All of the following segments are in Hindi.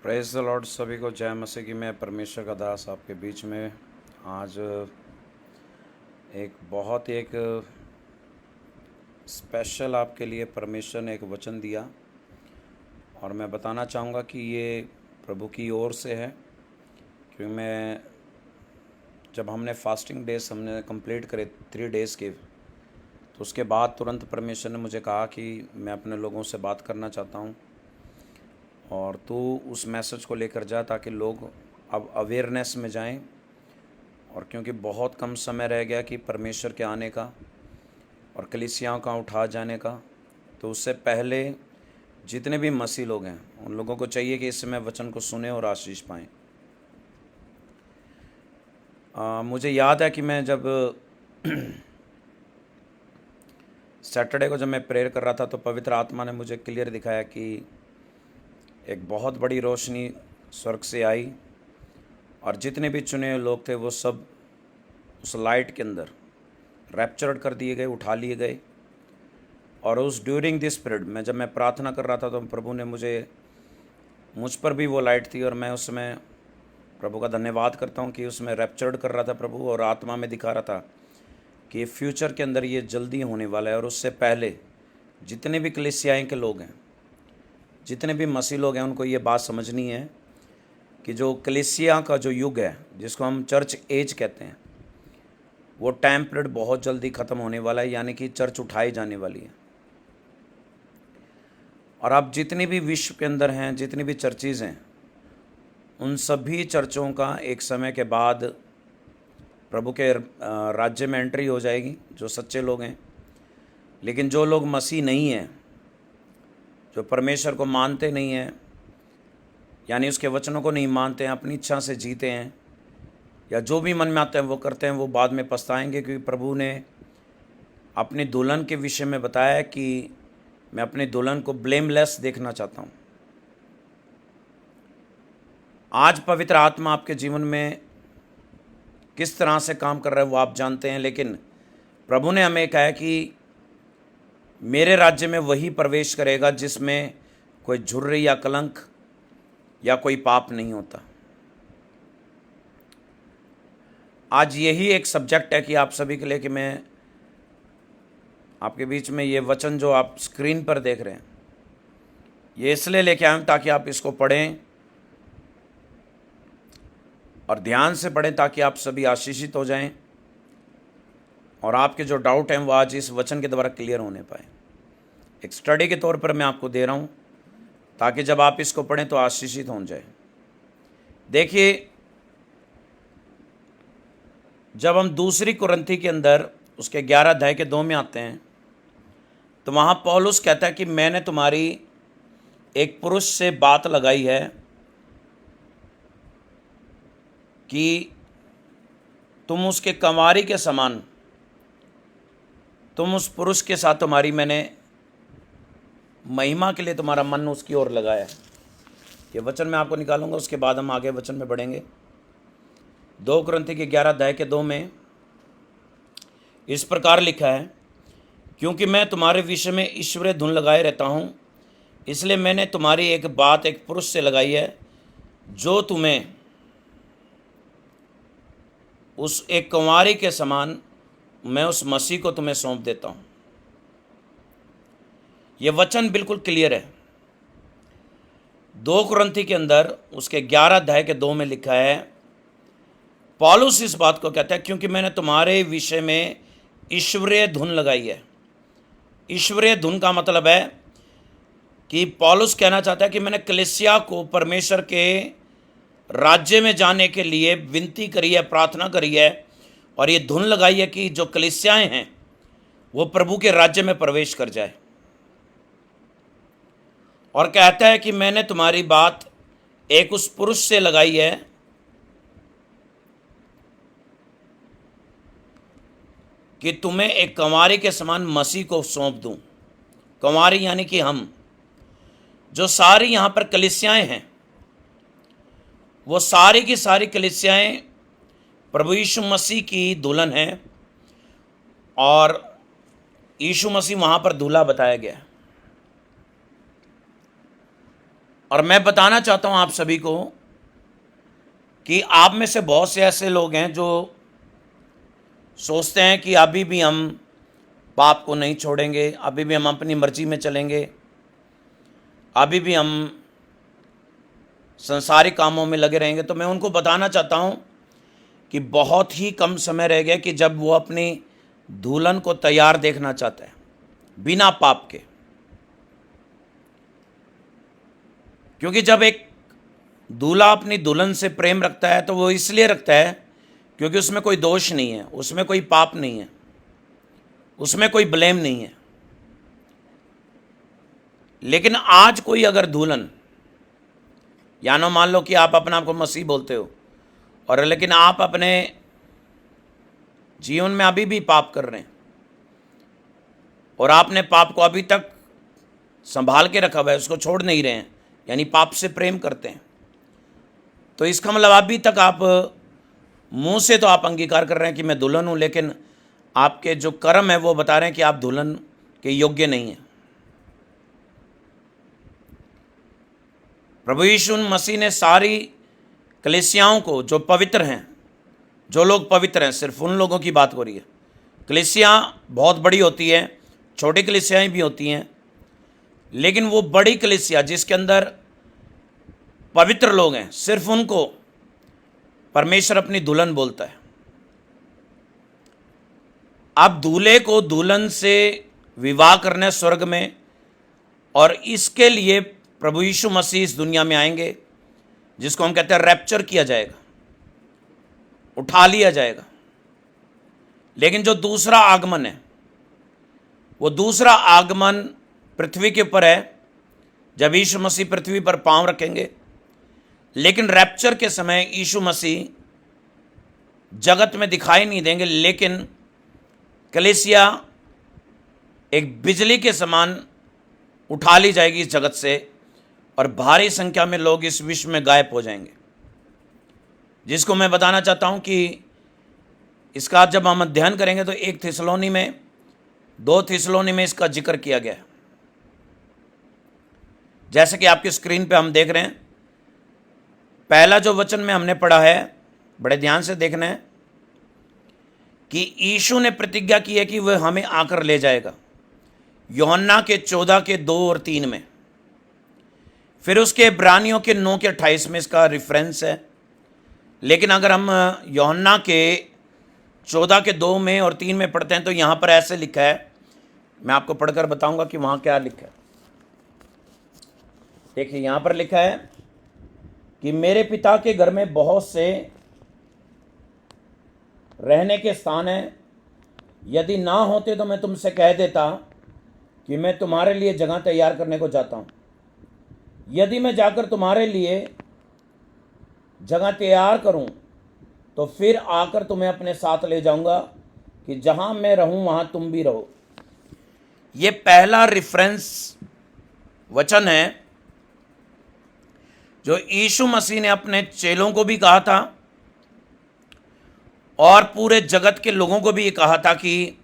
Praise the Lord. सभी को जय मसीह की। मैं परमेश्वर का दास आपके बीच में आज एक स्पेशल आपके लिए परमेश्वर ने एक वचन दिया और मैं बताना चाहूँगा कि ये प्रभु की ओर से है। क्योंकि मैं जब हमने फास्टिंग डेज हमने कंप्लीट करे 3 डेज़ के, तो उसके बाद तुरंत परमेश्वर ने मुझे कहा कि मैं अपने लोगों से बात करना चाहता हूँ और तू उस मैसेज को लेकर जा ताकि लोग अब अवेयरनेस में जाएं। और क्योंकि बहुत कम समय रह गया कि परमेश्वर के आने का और कलीसियाओं का उठा जाने का, तो उससे पहले जितने भी मसीह लोग हैं उन लोगों को चाहिए कि इस समय वचन को सुने और आशीष पाएं। मुझे याद है कि मैं जब सैटरडे को जब मैं प्रेयर कर रहा था तो पवित्र आत्मा ने मुझे क्लियर दिखाया कि एक बहुत बड़ी रोशनी स्वर्ग से आई और जितने भी चुने हुए लोग थे वो सब उस लाइट के अंदर रैप्चर्ड कर दिए गए, उठा लिए गए। और उस ड्यूरिंग दिस पीरियड में जब मैं प्रार्थना कर रहा था तो प्रभु ने मुझ पर भी वो लाइट थी और मैं उस समय प्रभु का धन्यवाद करता हूँ कि उसमें रैप्चर्ड कर रहा था प्रभु, और आत्मा में दिखा रहा था कि फ्यूचर के अंदर ये जल्दी होने वाला है। और उससे पहले जितने भी कलीसियाएँ के लोग हैं, जितने भी मसीह लोग हैं, उनको ये बात समझनी है कि जो कलीसिया का जो युग है जिसको हम चर्च एज कहते हैं, वो टाइम पीरियड बहुत जल्दी ख़त्म होने वाला है, यानी कि चर्च उठाई जाने वाली है। और अब जितनी भी विश्व के अंदर हैं, जितनी भी चर्चेज़ हैं, उन सभी चर्चों का एक समय के बाद प्रभु के राज्य में एंट्री हो जाएगी, जो सच्चे लोग हैं। लेकिन जो लोग मसीह नहीं हैं, जो परमेश्वर को मानते नहीं हैं, यानी उसके वचनों को नहीं मानते हैं, अपनी इच्छा से जीते हैं या जो भी मन में आता है वो करते हैं, वो बाद में पछताएंगे। क्योंकि प्रभु ने अपनी दुल्हन के विषय में बताया कि मैं अपनी दुल्हन को ब्लेमलेस देखना चाहता हूँ। आज पवित्र आत्मा आपके जीवन में किस तरह से काम कर रहा है वो आप जानते हैं, लेकिन प्रभु ने हमें कहा कि मेरे राज्य में वही प्रवेश करेगा जिसमें कोई झुर्री या कलंक या कोई पाप नहीं होता। आज यही एक सब्जेक्ट है कि आप सभी के लिए कि मैं आपके बीच में ये वचन जो आप स्क्रीन पर देख रहे हैं, ये इसलिए लेके आया हूँ ताकि आप इसको पढ़ें और ध्यान से पढ़ें, ताकि आप सभी आशीषित हो जाएं और आपके जो डाउट हैं वो आज इस वचन के द्वारा क्लियर होने पाए। एक स्टडी के तौर पर मैं आपको दे रहा हूँ ताकि जब आप इसको पढ़ें तो आशीषित हो जाए। देखिए, जब हम दूसरी कुरिन्थी के अंदर उसके 11 अध्याय के 2 में आते हैं तो वहाँ पौलुस कहता है कि मैंने तुम्हारी एक पुरुष से बात लगाई है कि तुम उसके कंवारी के समान, तुम उस पुरुष के साथ, तुम्हारी मैंने महिमा के लिए तुम्हारा मन उसकी ओर लगाया है। ये वचन मैं आपको निकालूंगा, उसके बाद हम आगे वचन में बढ़ेंगे। 2 कुरिन्थी के 11 अध्याय के 2 में इस प्रकार लिखा है, क्योंकि मैं तुम्हारे विषय में ईश्वरीय धुन लगाए रहता हूँ, इसलिए मैंने तुम्हारी एक बात एक पुरुष से लगाई है, जो तुम्हें उस एक कुंवारी के समान मैं उस मसीह को तुम्हें सौंप देता हूँ। यह वचन बिल्कुल क्लियर है। 2 कुरिन्थी के अंदर उसके 11 अध्याय के 2 में लिखा है, पौलुस इस बात को कहता है क्योंकि मैंने तुम्हारे विषय में ईश्वरीय धुन लगाई है। ईश्वरीय धुन का मतलब है कि पौलुस कहना चाहता है कि मैंने कलीसिया को परमेश्वर के राज्य में जाने के लिए विनती करी है, प्रार्थना करी है, और ये धुन लगाई है कि जो कलीसियाएं हैं वो प्रभु के राज्य में प्रवेश कर जाए। और कहता है कि मैंने तुम्हारी बात एक उस पुरुष से लगाई है कि तुम्हें एक कंवारी के समान मसीह को सौंप दूं। कंवारी यानी कि हम, जो सारी यहाँ पर कलीसियाएं हैं, वो सारी की सारी कलीसियाएं प्रभु यीशु मसीह की दुल्हन हैं और यीशु मसीह वहाँ पर दूल्हा बताया गया। और मैं बताना चाहता हूं आप सभी को कि आप में से बहुत से ऐसे लोग हैं जो सोचते हैं कि अभी भी हम पाप को नहीं छोड़ेंगे, अभी भी हम अपनी मर्जी में चलेंगे, अभी भी हम संसारिक कामों में लगे रहेंगे। तो मैं उनको बताना चाहता हूं कि बहुत ही कम समय रह गया कि जब वो अपनी दुल्हन को तैयार देखना चाहता है बिना पाप के। क्योंकि जब एक दूल्हा अपनी दुल्हन से प्रेम रखता है तो वो इसलिए रखता है क्योंकि उसमें कोई दोष नहीं है, उसमें कोई पाप नहीं है, उसमें कोई ब्लेम नहीं है। लेकिन आज कोई अगर दुल्हन, यानो मान लो कि आप अपने आप को मसीह बोलते हो और लेकिन आप अपने जीवन में अभी भी पाप कर रहे हैं और आपने पाप को अभी तक संभाल के रखा हुआ है, उसको छोड़ नहीं रहे हैं, यानी पाप से प्रेम करते हैं, तो इसका मतलब अभी तक आप मुंह से तो आप अंगीकार कर रहे हैं कि मैं दुल्हन हूं, लेकिन आपके जो कर्म है वो बता रहे हैं कि आप दुल्हन के योग्य नहीं हैं। प्रभु यीशु मसीह ने सारी कलीसियाओं को, जो पवित्र हैं, जो लोग पवित्र हैं, सिर्फ उन लोगों की बात हो रही है। कलीसिया बहुत बड़ी होती है, छोटी कलीसियाएं भी होती हैं, लेकिन वो बड़ी कलीसिया जिसके अंदर पवित्र लोग हैं, सिर्फ उनको परमेश्वर अपनी दुल्हन बोलता है। अब दूल्हे को दुल्हन से विवाह करना है स्वर्ग में, और इसके लिए प्रभु यीशु मसीह इस दुनिया में आएंगे, जिसको हम कहते हैं रैप्चर किया जाएगा, उठा लिया जाएगा। लेकिन जो दूसरा आगमन है, वो दूसरा आगमन पृथ्वी के ऊपर है, जब यीशु मसीह पृथ्वी पर पांव रखेंगे। लेकिन रैप्चर के समय यीशु मसीह जगत में दिखाई नहीं देंगे, लेकिन कलीसिया एक बिजली के समान उठा ली जाएगी इस जगत से, और भारी संख्या में लोग इस विश्व में गायब हो जाएंगे। जिसको मैं बताना चाहता हूं कि इसका जब हम अध्ययन करेंगे तो 1 थिस्सलुनी में, 2 थिस्सलुनी में इसका जिक्र किया गया है। जैसे कि आपकी स्क्रीन पे हम देख रहे हैं, पहला जो वचन में हमने पढ़ा है, बड़े ध्यान से देखना है कि यीशु ने प्रतिज्ञा की है कि वह हमें आकर ले जाएगा, यूहन्ना के 14 के 2 और 3 में। फिर उसके इब्रानियों के 9 के 28 में इसका रेफरेंस है। लेकिन अगर हम यूहन्ना के 14 के 2 में और 3 में पढ़ते हैं तो यहाँ पर ऐसे लिखा है, मैं आपको पढ़कर बताऊंगा कि वहाँ क्या लिखा है। देखिए, यहाँ पर लिखा है कि मेरे पिता के घर में बहुत से रहने के स्थान हैं, यदि ना होते तो मैं तुमसे कह देता कि मैं तुम्हारे लिए जगह तैयार करने को जाता हूँ। यदि मैं जाकर तुम्हारे लिए जगह तैयार करूं तो फिर आकर तुम्हें अपने साथ ले जाऊंगा कि जहां मैं रहूं वहां तुम भी रहो। ये पहला रेफरेंस वचन है जो यीशु मसीह ने अपने चेलों को भी कहा था और पूरे जगत के लोगों को भी ये कहा था कि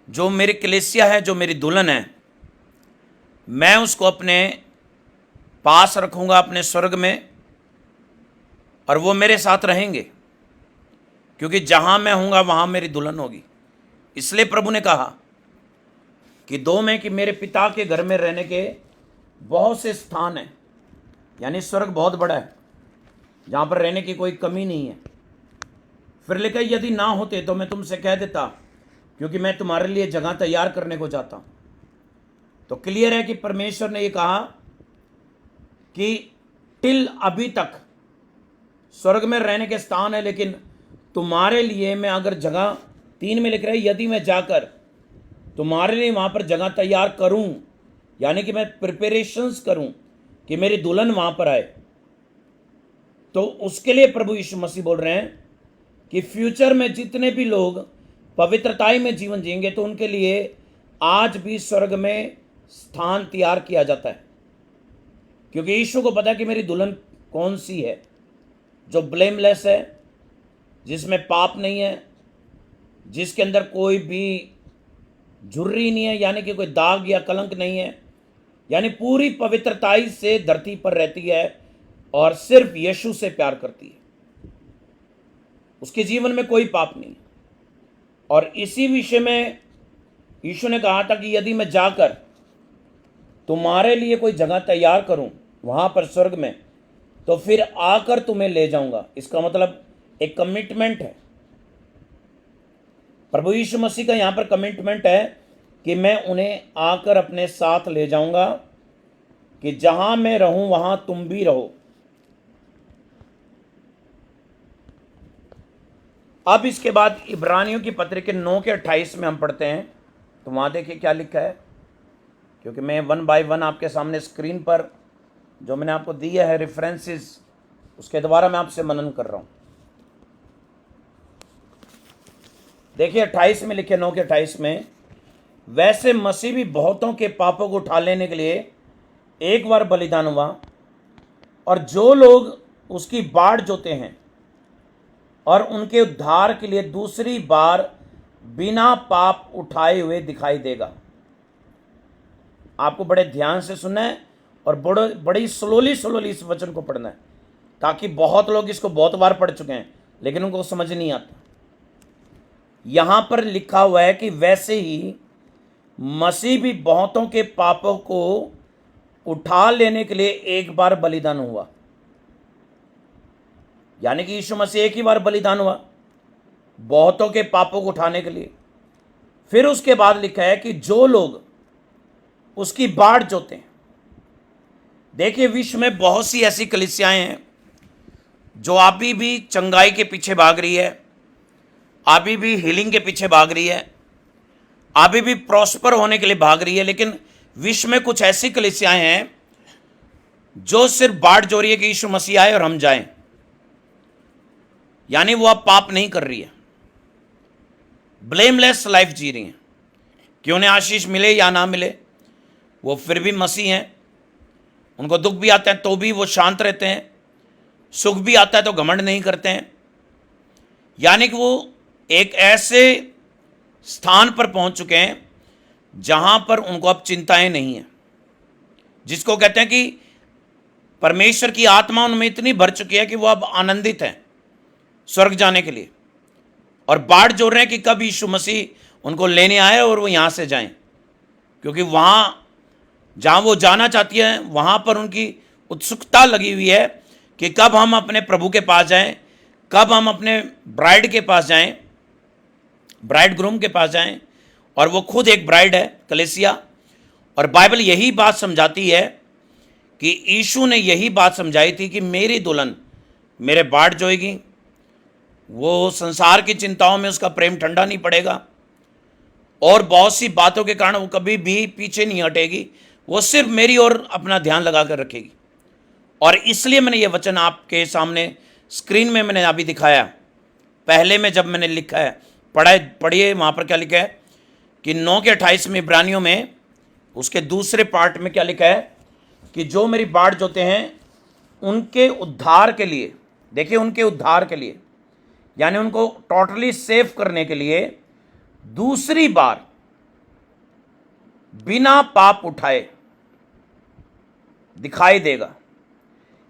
जो मेरी कलीसिया है, जो मेरी दुल्हन है, मैं उसको अपने पास रखूंगा अपने स्वर्ग में, और वो मेरे साथ रहेंगे, क्योंकि जहां मैं हूंगा वहां मेरी दुल्हन होगी। इसलिए प्रभु ने कहा कि 2 में कि मेरे पिता के घर में रहने के बहुत से स्थान हैं, यानी स्वर्ग बहुत बड़ा है जहां पर रहने की कोई कमी नहीं है। फिर लिखा, यदि ना होते तो मैं तुमसे कह देता, क्योंकि मैं तुम्हारे लिए जगह तैयार करने को जाता हूं। तो क्लियर है कि परमेश्वर ने यह कहा कि टिल अभी तक स्वर्ग में रहने के स्थान है, लेकिन तुम्हारे लिए मैं अगर जगह, 3 में लिख रहा है, यदि मैं जाकर तुम्हारे लिए वहां पर जगह तैयार करूं, यानी कि मैं प्रिपरेशंस करूं कि मेरी दुल्हन वहां पर आए, तो उसके लिए प्रभु यीशु मसीह बोल रहे हैं कि फ्यूचर में जितने भी लोग पवित्रताई में जीवन जिएंगे तो उनके लिए आज भी स्वर्ग में स्थान तैयार किया जाता है। क्योंकि यीशु को पता है कि मेरी दुल्हन कौन सी है, जो ब्लेमलेस है, जिसमें पाप नहीं है, जिसके अंदर कोई भी झुर्री नहीं है, यानी कि कोई दाग या कलंक नहीं है, यानी पूरी पवित्रताई से धरती पर रहती है और सिर्फ यीशु से प्यार करती है। उसके जीवन में कोई पाप नहीं। और इसी विषय में यीशु ने कहा था कि यदि मैं जाकर तुम्हारे लिए कोई जगह तैयार करूं वहां पर स्वर्ग में, तो फिर आकर तुम्हें ले जाऊंगा। इसका मतलब एक कमिटमेंट है। प्रभु यीशु मसीह का यहां पर कमिटमेंट है कि मैं उन्हें आकर अपने साथ ले जाऊंगा, कि जहां मैं रहूं वहां तुम भी रहो। अब इसके बाद इब्रानियों की पत्री के 9 के 28 में हम पढ़ते हैं। तो वहां देखिए क्या लिखा है, क्योंकि मैं 1 बाय 1 आपके सामने स्क्रीन पर जो मैंने आपको दिया है रेफरेंसेस, उसके द्वारा मैं आपसे मनन कर रहा हूं। देखिए 28 में लिखे, 9 के 28 में, वैसे मसीह भी बहुतों के पापों को उठा लेने के लिए एक बार बलिदान हुआ, और जो लोग उसकी बाढ़ जोते हैं और उनके उद्धार के लिए दूसरी बार बिना पाप उठाए हुए दिखाई देगा। आपको बड़े ध्यान से सुनना है और बड़ी स्लोली इस वचन को पढ़ना है, ताकि बहुत लोग इसको बहुत बार पढ़ चुके हैं लेकिन उनको समझ नहीं आता। यहां पर लिखा हुआ है कि वैसे ही मसीह भी बहुतों के पापों को उठा लेने के लिए एक बार बलिदान हुआ। यानी कि यीशु मसीह एक ही बार बलिदान हुआ बहुतों के पापों को उठाने के लिए। फिर उसके बाद लिखा है कि जो लोग उसकी बाढ़ जोते हैं। देखिए विश्व में बहुत सी ऐसी कलीसियाएं हैं जो अभी भी चंगाई के पीछे भाग रही है, अभी भी हीलिंग के पीछे भाग रही है, अभी भी प्रॉस्पर होने के लिए भाग रही है। लेकिन विश्व में कुछ ऐसी कलीसियाएं हैं जो सिर्फ बाढ़ जो रही है कि यीशु मसीह आए और हम जाएं। यानी वो अब पाप नहीं कर रही है, ब्लेमलेस लाइफ जी रही हैं। कि उन्हें आशीष मिले या ना मिले, वो फिर भी मसीह हैं। उनको दुख भी आता है तो भी वो शांत रहते हैं, सुख भी आता है तो घमंड नहीं करते हैं। यानी कि वो एक ऐसे स्थान पर पहुंच चुके हैं जहां पर उनको अब चिंताएं नहीं है, जिसको कहते हैं कि परमेश्वर की आत्मा उनमें इतनी भर चुकी है कि वो अब आनंदित हैं स्वर्ग जाने के लिए, और बाट जोड़ रहे हैं कि कब यीशु मसीह उनको लेने आए और वो यहां से जाएं। क्योंकि वहां जहां वो जाना चाहती है वहां पर उनकी उत्सुकता लगी हुई है कि कब हम अपने प्रभु के पास जाएं, कब हम अपने ब्राइड के पास जाएं, ब्राइड ग्रूम के पास जाएं। और वो खुद एक ब्राइड है, कलीसिया। और बाइबल यही बात समझाती है कि यीशु ने यही बात समझाई थी कि मेरी दुल्हन मेरे बाट जोएगी, वो संसार की चिंताओं में उसका प्रेम ठंडा नहीं पड़ेगा, और बहुत सी बातों के कारण वो कभी भी पीछे नहीं हटेगी, वो सिर्फ मेरी ओर अपना ध्यान लगा कर रखेगी। और इसलिए मैंने ये वचन आपके सामने स्क्रीन में मैंने अभी दिखाया। पहले में जब मैंने लिखा है, पढ़िए वहाँ पर क्या लिखा है कि 9 के 28 में इब्रानियों में उसके दूसरे पार्ट में क्या लिखा है कि जो मेरी बाट जोते हैं उनके उद्धार के लिए, देखिए उनके उद्धार के लिए, यानी उनको टोटली सेव करने के लिए दूसरी बार बिना पाप उठाए दिखाई देगा।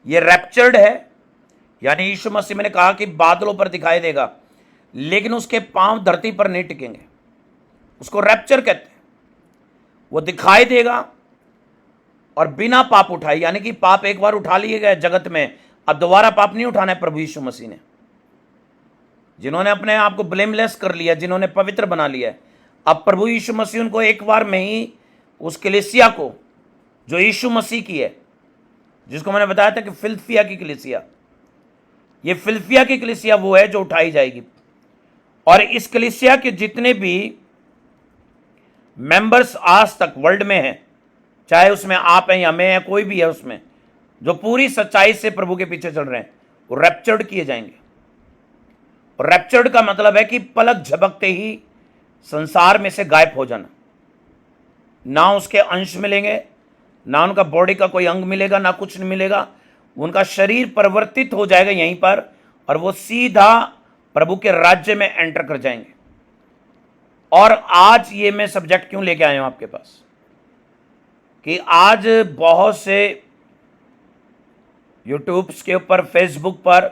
ये रैप्चर्ड है, यानी यीशु मसीह मैंने कहा कि बादलों पर दिखाई देगा, लेकिन उसके पांव धरती पर नहीं टिकेंगे। उसको रैप्चर कहते हैं। वो दिखाई देगा और बिना पाप उठाए, यानी कि पाप एक बार उठा लिए गए जगत में, अब दोबारा पाप नहीं उठाना है। प्रभु यीशु मसीह ने, जिन्होंने अपने आप को ब्लेमलेस कर लिया, जिन्होंने पवित्र बना लिया है, अब प्रभु यीशु मसीह उनको एक बार में ही उस कलीसिया को जो यीशु मसीह की है, जिसको मैंने बताया था कि फिलसिया की कलीसिया, ये फिलसिया की कलीसिया वो है जो उठाई जाएगी। और इस कलीसिया के जितने भी मेंबर्स आज तक वर्ल्ड में हैं, चाहे उसमें आप हैं या मैं या कोई भी है, उसमें जो पूरी सच्चाई से प्रभु के पीछे चल रहे हैं, वो रैप्चर्ड किए जाएंगे। और रैप्चर्ड का मतलब है कि पलक झपकते ही संसार में से गायब हो जाना। ना उसके अंश मिलेंगे, ना उनका बॉडी का कोई अंग मिलेगा, ना कुछ नहीं मिलेगा। उनका शरीर परिवर्तित हो जाएगा यहीं पर, और वो सीधा प्रभु के राज्य में एंटर कर जाएंगे। और आज ये मैं सब्जेक्ट क्यों लेके आया हूं आपके पास, कि आज बहुत से यूट्यूब के ऊपर, फेसबुक पर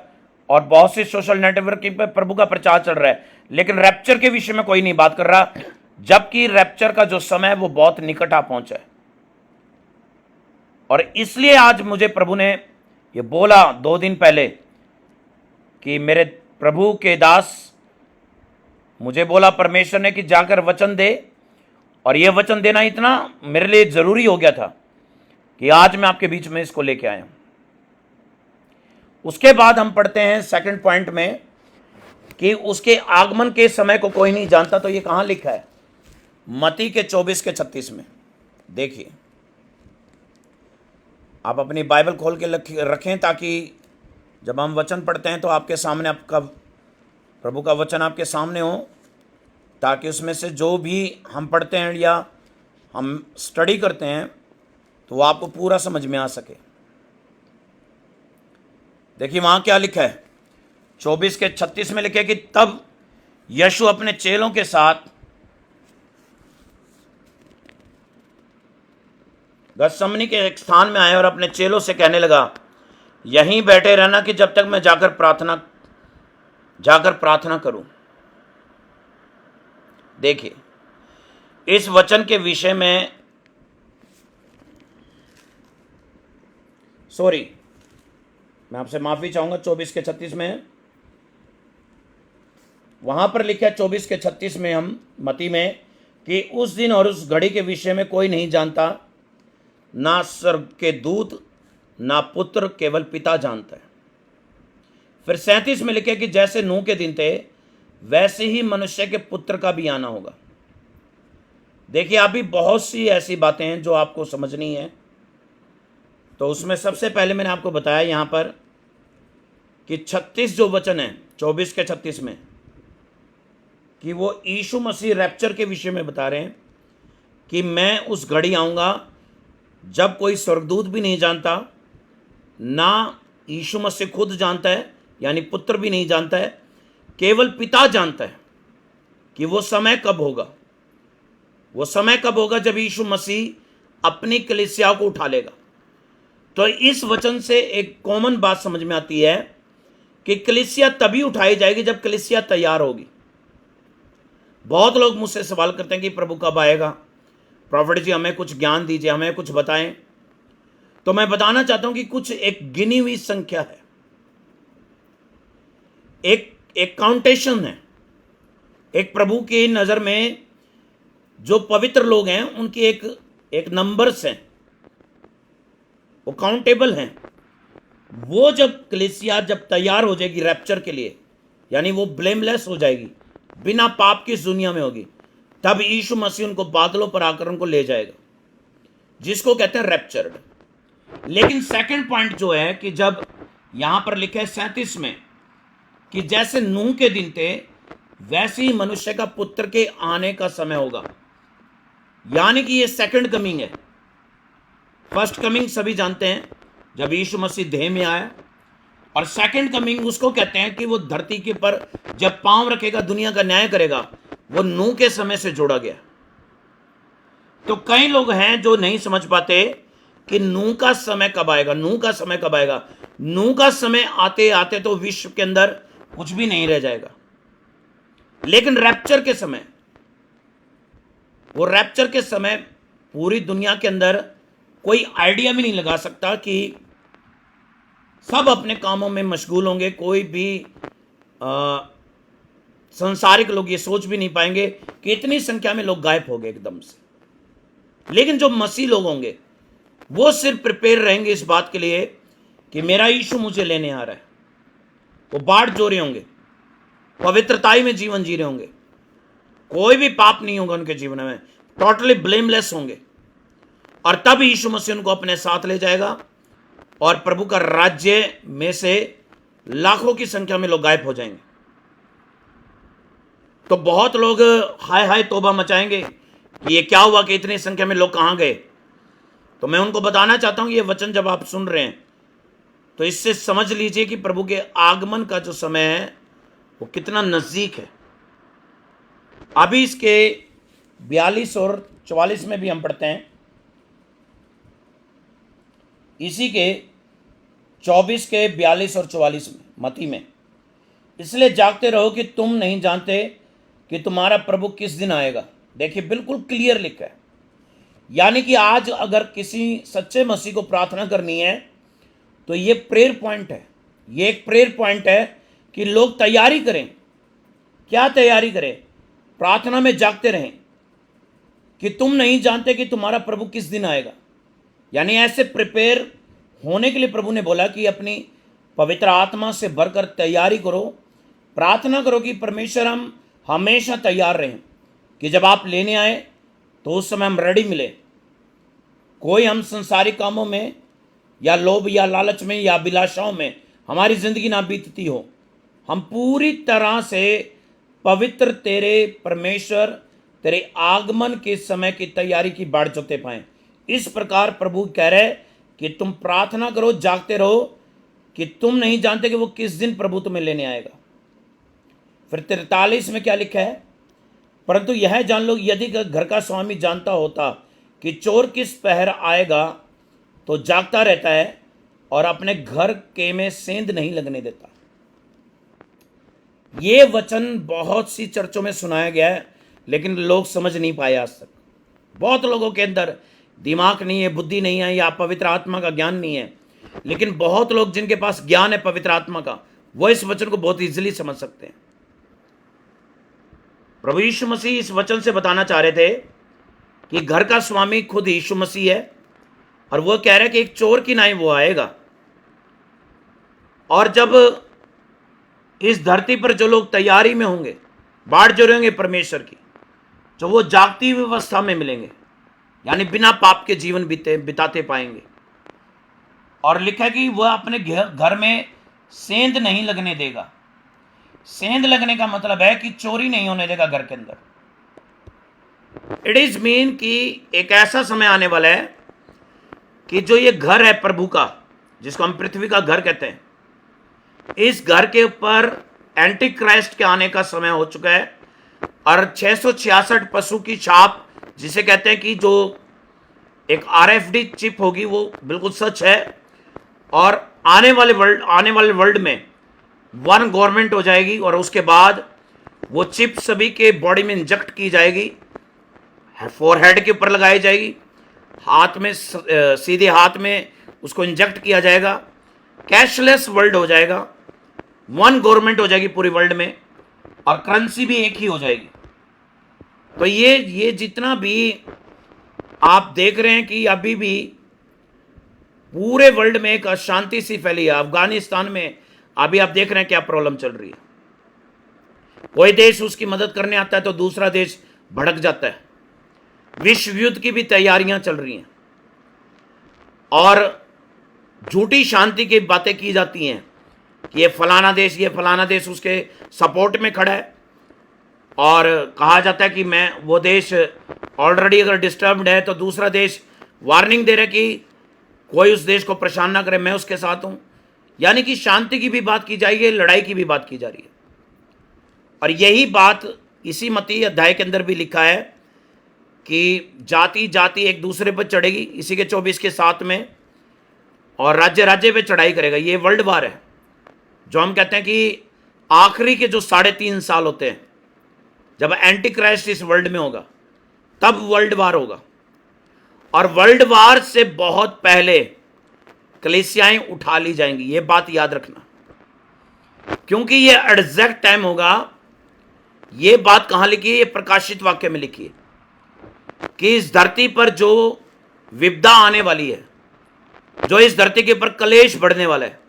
और बहुत सी सोशल नेटवर्किंग पर प्रभु का प्रचार चल रहा है, लेकिन रैप्चर के विषय में कोई नहीं बात कर रहा, जबकि रैप्चर का जो समय है वो बहुत निकट आ पहुंचा है। और इसलिए आज मुझे प्रभु ने ये बोला 2 दिन पहले कि मेरे प्रभु के दास, मुझे बोला परमेश्वर ने कि जाकर वचन दे, और ये वचन देना इतना मेरे लिए जरूरी हो गया था कि आज मैं आपके बीच में इसको लेके आया हूं। उसके बाद हम पढ़ते हैं सेकंड पॉइंट में कि उसके आगमन के समय को कोई नहीं जानता। तो ये कहां लिखा है? मत्ती के 24 के 36 में। देखिए, आप अपनी बाइबल खोल के रखें ताकि जब हम वचन पढ़ते हैं तो आपके सामने आपका प्रभु का वचन आपके सामने हो, ताकि उसमें से जो भी हम पढ़ते हैं या हम स्टडी करते हैं तो वो आपको पूरा समझ में आ सके। देखिए वहां क्या लिखा है, 24 के 36 में लिखा है कि तब यीशु अपने चेलों के साथ गतसमनी के एक स्थान में आए और अपने चेलों से कहने लगा, यहीं बैठे रहना कि जब तक मैं जाकर प्रार्थना करूं। देखिए, इस वचन के विषय में मैं आपसे माफी चाहूंगा, 24 के 36 में वहां पर लिखा है, 24 के 36 में हम मत्ती में, कि उस दिन और उस घड़ी के विषय में कोई नहीं जानता, ना स्वर्ग के दूत ना पुत्र, केवल पिता जानता है। फिर 37 में लिखे कि जैसे नूह के दिन थे वैसे ही मनुष्य के पुत्र का भी आना होगा। देखिए, अभी बहुत सी ऐसी बातें हैं जो आपको समझनी है। तो उसमें सबसे पहले मैंने आपको बताया यहां पर कि 36 जो वचन है 24 के 36 में, कि वो यीशु मसीह रैप्चर के विषय में बता रहे हैं कि मैं उस घड़ी आऊंगा जब कोई स्वर्गदूत भी नहीं जानता, ना यीशु मसीह खुद जानता है, यानी पुत्र भी नहीं जानता है, केवल पिता जानता है कि वो समय कब होगा। वो समय कब होगा? जब यीशु मसीह अपनी कलीसिया को उठा लेगा। तो इस वचन से एक कॉमन बात समझ में आती है कि कलीसिया तभी उठाई जाएगी जब कलीसिया तैयार होगी। बहुत लोग मुझसे सवाल करते हैं कि प्रभु कब आएगा, प्रॉफिट जी हमें कुछ ज्ञान दीजिए, हमें कुछ बताएं। तो मैं बताना चाहता हूं कि कुछ एक गिनी हुई संख्या है, एक काउंटेशन है। एक प्रभु की नजर में जो पवित्र लोग हैं उनकी एक नंबर्स हैं, वो काउंटेबल हैं। वो जब कलीसिया जब तैयार हो जाएगी रैप्चर के लिए, यानी वो ब्लेमलेस हो जाएगी, बिना पाप की इस दुनिया में होगी, तब यीशु मसीह उनको बादलों पर आकर उनको ले जाएगा, जिसको कहते हैं रैप्चर्ड। लेकिन सेकंड पॉइंट जो है कि जब यहां पर लिखा है 37 में कि जैसे नूह के दिन थे वैसे ही मनुष्य का पुत्र के आने का समय होगा, यानी कि ये सेकंड कमिंग है। फर्स्ट कमिंग सभी जानते हैं जब यीशु मसीह देह में आया, और सेकंड कमिंग उसको कहते हैं कि वो धरती के पर जब पांव रखेगा, दुनिया का न्याय करेगा। वो नूह के समय से जोड़ा गया। तो कई लोग हैं जो नहीं समझ पाते कि नूह का समय कब आएगा, नूह का समय कब आएगा। नूह का समय आते आते तो विश्व के अंदर कुछ भी नहीं रह जाएगा, लेकिन रैप्चर के समय, वो रैप्चर के समय पूरी दुनिया के अंदर कोई आइडिया भी नहीं लगा सकता कि सब अपने कामों में मशगूल होंगे। कोई भी संसारिक लोग ये सोच भी नहीं पाएंगे कि इतनी संख्या में लोग गायब हो गए एकदम से। लेकिन जो मसीह लोग होंगे वो सिर्फ प्रिपेयर रहेंगे इस बात के लिए कि मेरा यीशु मुझे लेने आ रहा है। वो बाट जो रहे होंगे, पवित्रताई में जीवन जी रहे होंगे, कोई भी पाप नहीं होगा उनके जीवन में, टोटली ब्लेमलेस होंगे। और तब यीशु मसीह उनको अपने साथ ले जाएगा और प्रभु का राज्य में से लाखों की संख्या में लोग गायब हो जाएंगे। तो बहुत लोग हाय हाय तौबा मचाएंगे कि ये क्या हुआ कि इतनी संख्या में लोग कहां गए। तो मैं उनको बताना चाहता हूं कि ये वचन जब आप सुन रहे हैं तो इससे समझ लीजिए कि प्रभु के आगमन का जो समय है वो कितना नजदीक है। अभी इसके 42 और 44 में भी हम पढ़ते हैं इसी के 24 के 42 और 44 में, मती में। इसलिए जागते रहो कि तुम नहीं जानते कि तुम्हारा प्रभु किस दिन आएगा। देखिए बिल्कुल क्लियर लिखा है। यानी कि आज अगर किसी सच्चे मसीह को प्रार्थना करनी है तो ये प्रेयर पॉइंट है, ये एक प्रेयर पॉइंट है कि लोग तैयारी करें। क्या तैयारी करें? प्रार्थना में जागते रहें कि तुम नहीं जानते कि तुम्हारा प्रभु किस दिन आएगा। यानी ऐसे प्रिपेयर होने के लिए प्रभु ने बोला कि अपनी पवित्र आत्मा से भरकर तैयारी करो, प्रार्थना करो कि परमेश्वर हम हमेशा तैयार रहें कि जब आप लेने आए तो उस समय हम रेडी मिले। कोई हम संसारिक कामों में या लोभ या लालच में या अभिलाषाओं में हमारी जिंदगी ना बीतती हो। हम पूरी तरह से पवित्र तेरे परमेश्वर तेरे आगमन के समय की तैयारी की बाट जोते पाएं। इस प्रकार प्रभु कह रहे कि तुम प्रार्थना करो, जागते रहो कि तुम नहीं जानते कि वो किस दिन प्रभु तुम्हें लेने आएगा। फिर 43 में क्या लिखा है? परंतु यह जान लो, यदि घर का स्वामी जानता होता कि चोर किस पहर आएगा तो जागता रहता है और अपने घर के में सेंध नहीं लगने देता। ये वचन बहुत सी चर्चों में सुनाया गया है, लेकिन लोग समझ नहीं पाए आज तक। बहुत लोगों के अंदर दिमाग नहीं है, बुद्धि नहीं है, या पवित्र आत्मा का ज्ञान नहीं है। लेकिन बहुत लोग जिनके पास ज्ञान है पवित्र आत्मा का, वो इस वचन को बहुत इजीली समझ सकते हैं। प्रभु यीशु मसीह इस वचन से बताना चाह रहे थे कि घर का स्वामी खुद यीशु मसीह है, और वो कह रहे हैं कि एक चोर की नाई वो आएगा। और जब इस धरती पर जो लोग तैयारी में होंगे, बाट जो रहेंगे परमेश्वर की, जो वो जागती हुई अवस्था में मिलेंगे, यानी बिना पाप के जीवन बिताते पाएंगे। और लिखा है कि वह अपने घर में सेंध नहीं लगने देगा। सेंध लगने का मतलब है कि चोरी नहीं होने देगा घर के अंदर। इट इज मीन कि एक ऐसा समय आने वाला है कि जो ये घर है प्रभु का, जिसको हम पृथ्वी का घर कहते हैं, इस घर के ऊपर एंटी क्राइस्ट के आने का समय हो चुका है। और 666 पशु की छाप, जिसे कहते हैं कि जो एक RFD चिप होगी, वो बिल्कुल सच है। और आने वाले वर्ल्ड में वन गवर्नमेंट हो जाएगी, और उसके बाद वो चिप सभी के बॉडी में इंजेक्ट की जाएगी, फोरहेड के ऊपर लगाई जाएगी, हाथ में सीधे हाथ में उसको इंजेक्ट किया जाएगा। कैशलेस वर्ल्ड हो जाएगा, वन गवर्नमेंट हो जाएगी पूरी वर्ल्ड में, और करेंसी भी एक ही हो जाएगी। तो ये जितना भी आप देख रहे हैं कि अभी भी पूरे वर्ल्ड में एक अशांति सी फैली है। अफगानिस्तान में अभी आप देख रहे हैं क्या प्रॉब्लम चल रही है। कोई देश उसकी मदद करने आता है तो दूसरा देश भड़क जाता है। विश्व युद्ध की भी तैयारियां चल रही हैं, और झूठी शांति की बातें की जाती हैं कि ये फलाना देश उसके सपोर्ट में खड़ा है। और कहा जाता है कि वो देश ऑलरेडी अगर डिस्टर्ब्ड है तो दूसरा देश वार्निंग दे रहा है कि कोई उस देश को परेशान ना करे, मैं उसके साथ हूं। यानी कि शांति की भी बात की जा रही है, लड़ाई की भी बात की जा रही है। और यही बात इसी मत्ती अध्याय के अंदर भी लिखा है कि जाति जाति एक दूसरे पर चढ़ेगी, इसी के 24 के 7 में, और राज्य राज्य पे चढ़ाई करेगा। ये वर्ल्ड वार है, जो हम कहते हैं कि आखिरी के जो 3.5 साल होते हैं, जब एंटी क्राइस्ट इस वर्ल्ड में होगा, तब वर्ल्ड वार होगा। और वर्ल्ड वार से बहुत पहले कलीसियाएं उठा ली जाएंगी, ये बात याद रखना, क्योंकि ये एग्जैक्ट टाइम होगा। ये बात कहां लिखी है? ये प्रकाशित वाक्य में लिखी है कि इस धरती पर जो विपदा आने वाली है, जो इस धरती के ऊपर कलेश बढ़ने वाला है,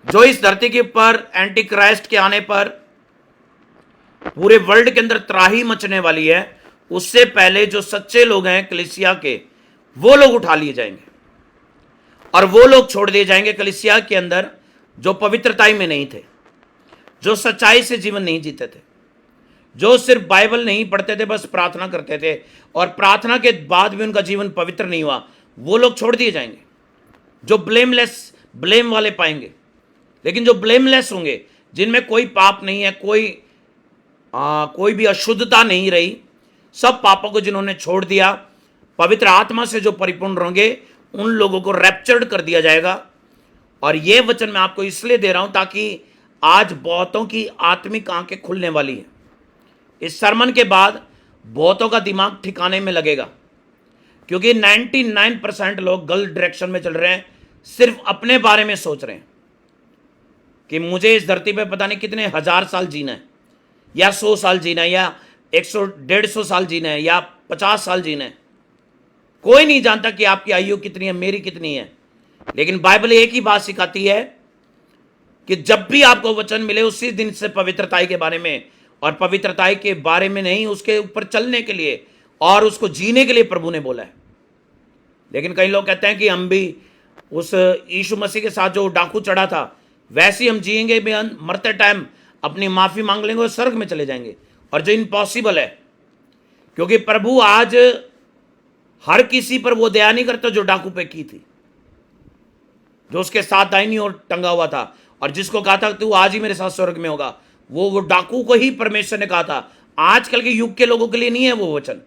जो इस धरती के ऊपर एंटी क्राइस्ट के आने पर पूरे वर्ल्ड के अंदर त्राही मचने वाली है, उससे पहले जो सच्चे लोग हैं कलीसिया के, वो लोग उठा लिए जाएंगे। और वो लोग छोड़ दिए जाएंगे कलीसिया के अंदर जो पवित्रता में नहीं थे, जो सच्चाई से जीवन नहीं जीते थे, जो सिर्फ बाइबल नहीं पढ़ते थे, बस प्रार्थना करते थे, और प्रार्थना के बाद भी उनका जीवन पवित्र नहीं हुआ। वो लोग छोड़ दिए जाएंगे जो ब्लेम वाले पाएंगे। लेकिन जो ब्लेमलेस होंगे, जिनमें कोई पाप नहीं है, कोई भी अशुद्धता नहीं रही, सब पापों को जिन्होंने छोड़ दिया, पवित्र आत्मा से जो परिपूर्ण होंगे, उन लोगों को रैप्चर्ड कर दिया जाएगा। और यह वचन मैं आपको इसलिए दे रहा हूं ताकि आज बहुतों की आत्मिक आंखें खुलने वाली है। इस सरमन के बाद बहुतों का दिमाग ठिकाने में लगेगा, क्योंकि 99% लोग गलत डायरेक्शन में चल रहे हैं, सिर्फ अपने बारे में सोच रहे हैं कि मुझे इस धरती पे पता नहीं कितने 1000 साल जीना है, या 100 साल जीना है, या 100-150 साल जीना है, या 50 साल जीना है। कोई नहीं जानता कि आपकी आयु कितनी है, मेरी कितनी है। लेकिन बाइबल एक ही बात सिखाती है कि जब भी आपको वचन मिले उसी दिन से पवित्रताई के बारे में, और पवित्रताई के बारे में नहीं, उसके ऊपर चलने के लिए और उसको जीने के लिए प्रभु ने बोला है। लेकिन कई लोग कहते हैं कि हम भी उस यीशु मसीह के साथ जो डाकू चढ़ा था वैसे ही हम जिएंगे भी, मरते टाइम अपनी माफी मांग लेंगे और स्वर्ग में चले जाएंगे, और जो इम्पॉसिबल है। क्योंकि प्रभु आज हर किसी पर वो दया नहीं करता जो डाकू पे की थी, जो उसके साथ दाहिनी ओर टंगा हुआ था और जिसको कहा था तू आज ही मेरे साथ स्वर्ग में होगा, वो डाकू को ही परमेश्वर ने कहा था। आजकल के युग के लोगों के लिए नहीं है वो वचन।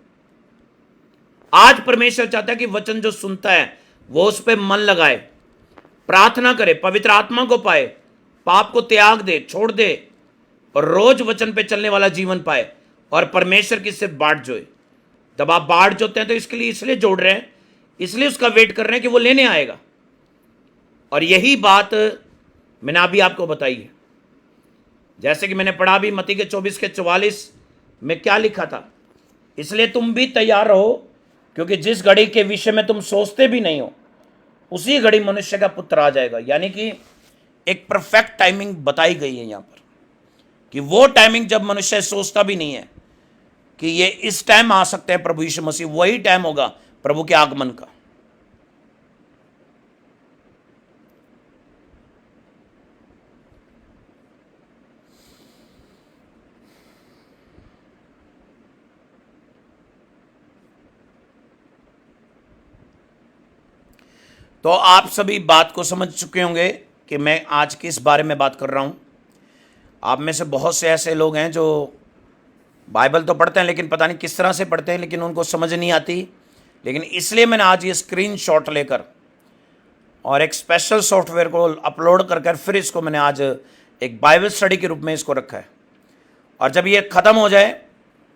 आज परमेश्वर चाहता है कि वचन जो सुनता है वो उस पर मन लगाए, प्रार्थना करे, पवित्र आत्मा को पाए, पाप को त्याग दे, छोड़ दे, और रोज वचन पे चलने वाला जीवन पाए, और परमेश्वर की सिर्फ बाट जोए। जब आप बाट जोते हैं तो इसके लिए इसलिए जोड़ रहे हैं, इसलिए उसका वेट कर रहे हैं कि वो लेने आएगा। और यही बात मैंने अभी आपको बताई है। जैसे कि मैंने पढ़ा भी मत्ती के 24:44 में क्या लिखा था, इसलिए तुम भी तैयार रहो, क्योंकि जिस घड़ी के विषय में तुम सोचते भी नहीं हो उसी घड़ी मनुष्य का पुत्र आ जाएगा। यानी कि एक परफेक्ट टाइमिंग बताई गई है यहां पर, कि वो टाइमिंग जब मनुष्य सोचता भी नहीं है कि ये इस टाइम आ सकते हैं प्रभु यीशु मसीह, वही टाइम होगा प्रभु के आगमन का। तो आप सभी बात को समझ चुके होंगे कि मैं आज किस बारे में बात कर रहा हूं। आप में से बहुत से ऐसे लोग हैं जो बाइबल तो पढ़ते हैं लेकिन पता नहीं किस तरह से पढ़ते हैं, लेकिन उनको समझ नहीं आती। लेकिन इसलिए मैंने आज ये स्क्रीनशॉट लेकर और एक स्पेशल सॉफ्टवेयर को अपलोड कर फिर इसको मैंने आज एक बाइबल स्टडी के रूप में इसको रखा है। और जब ये ख़त्म हो जाए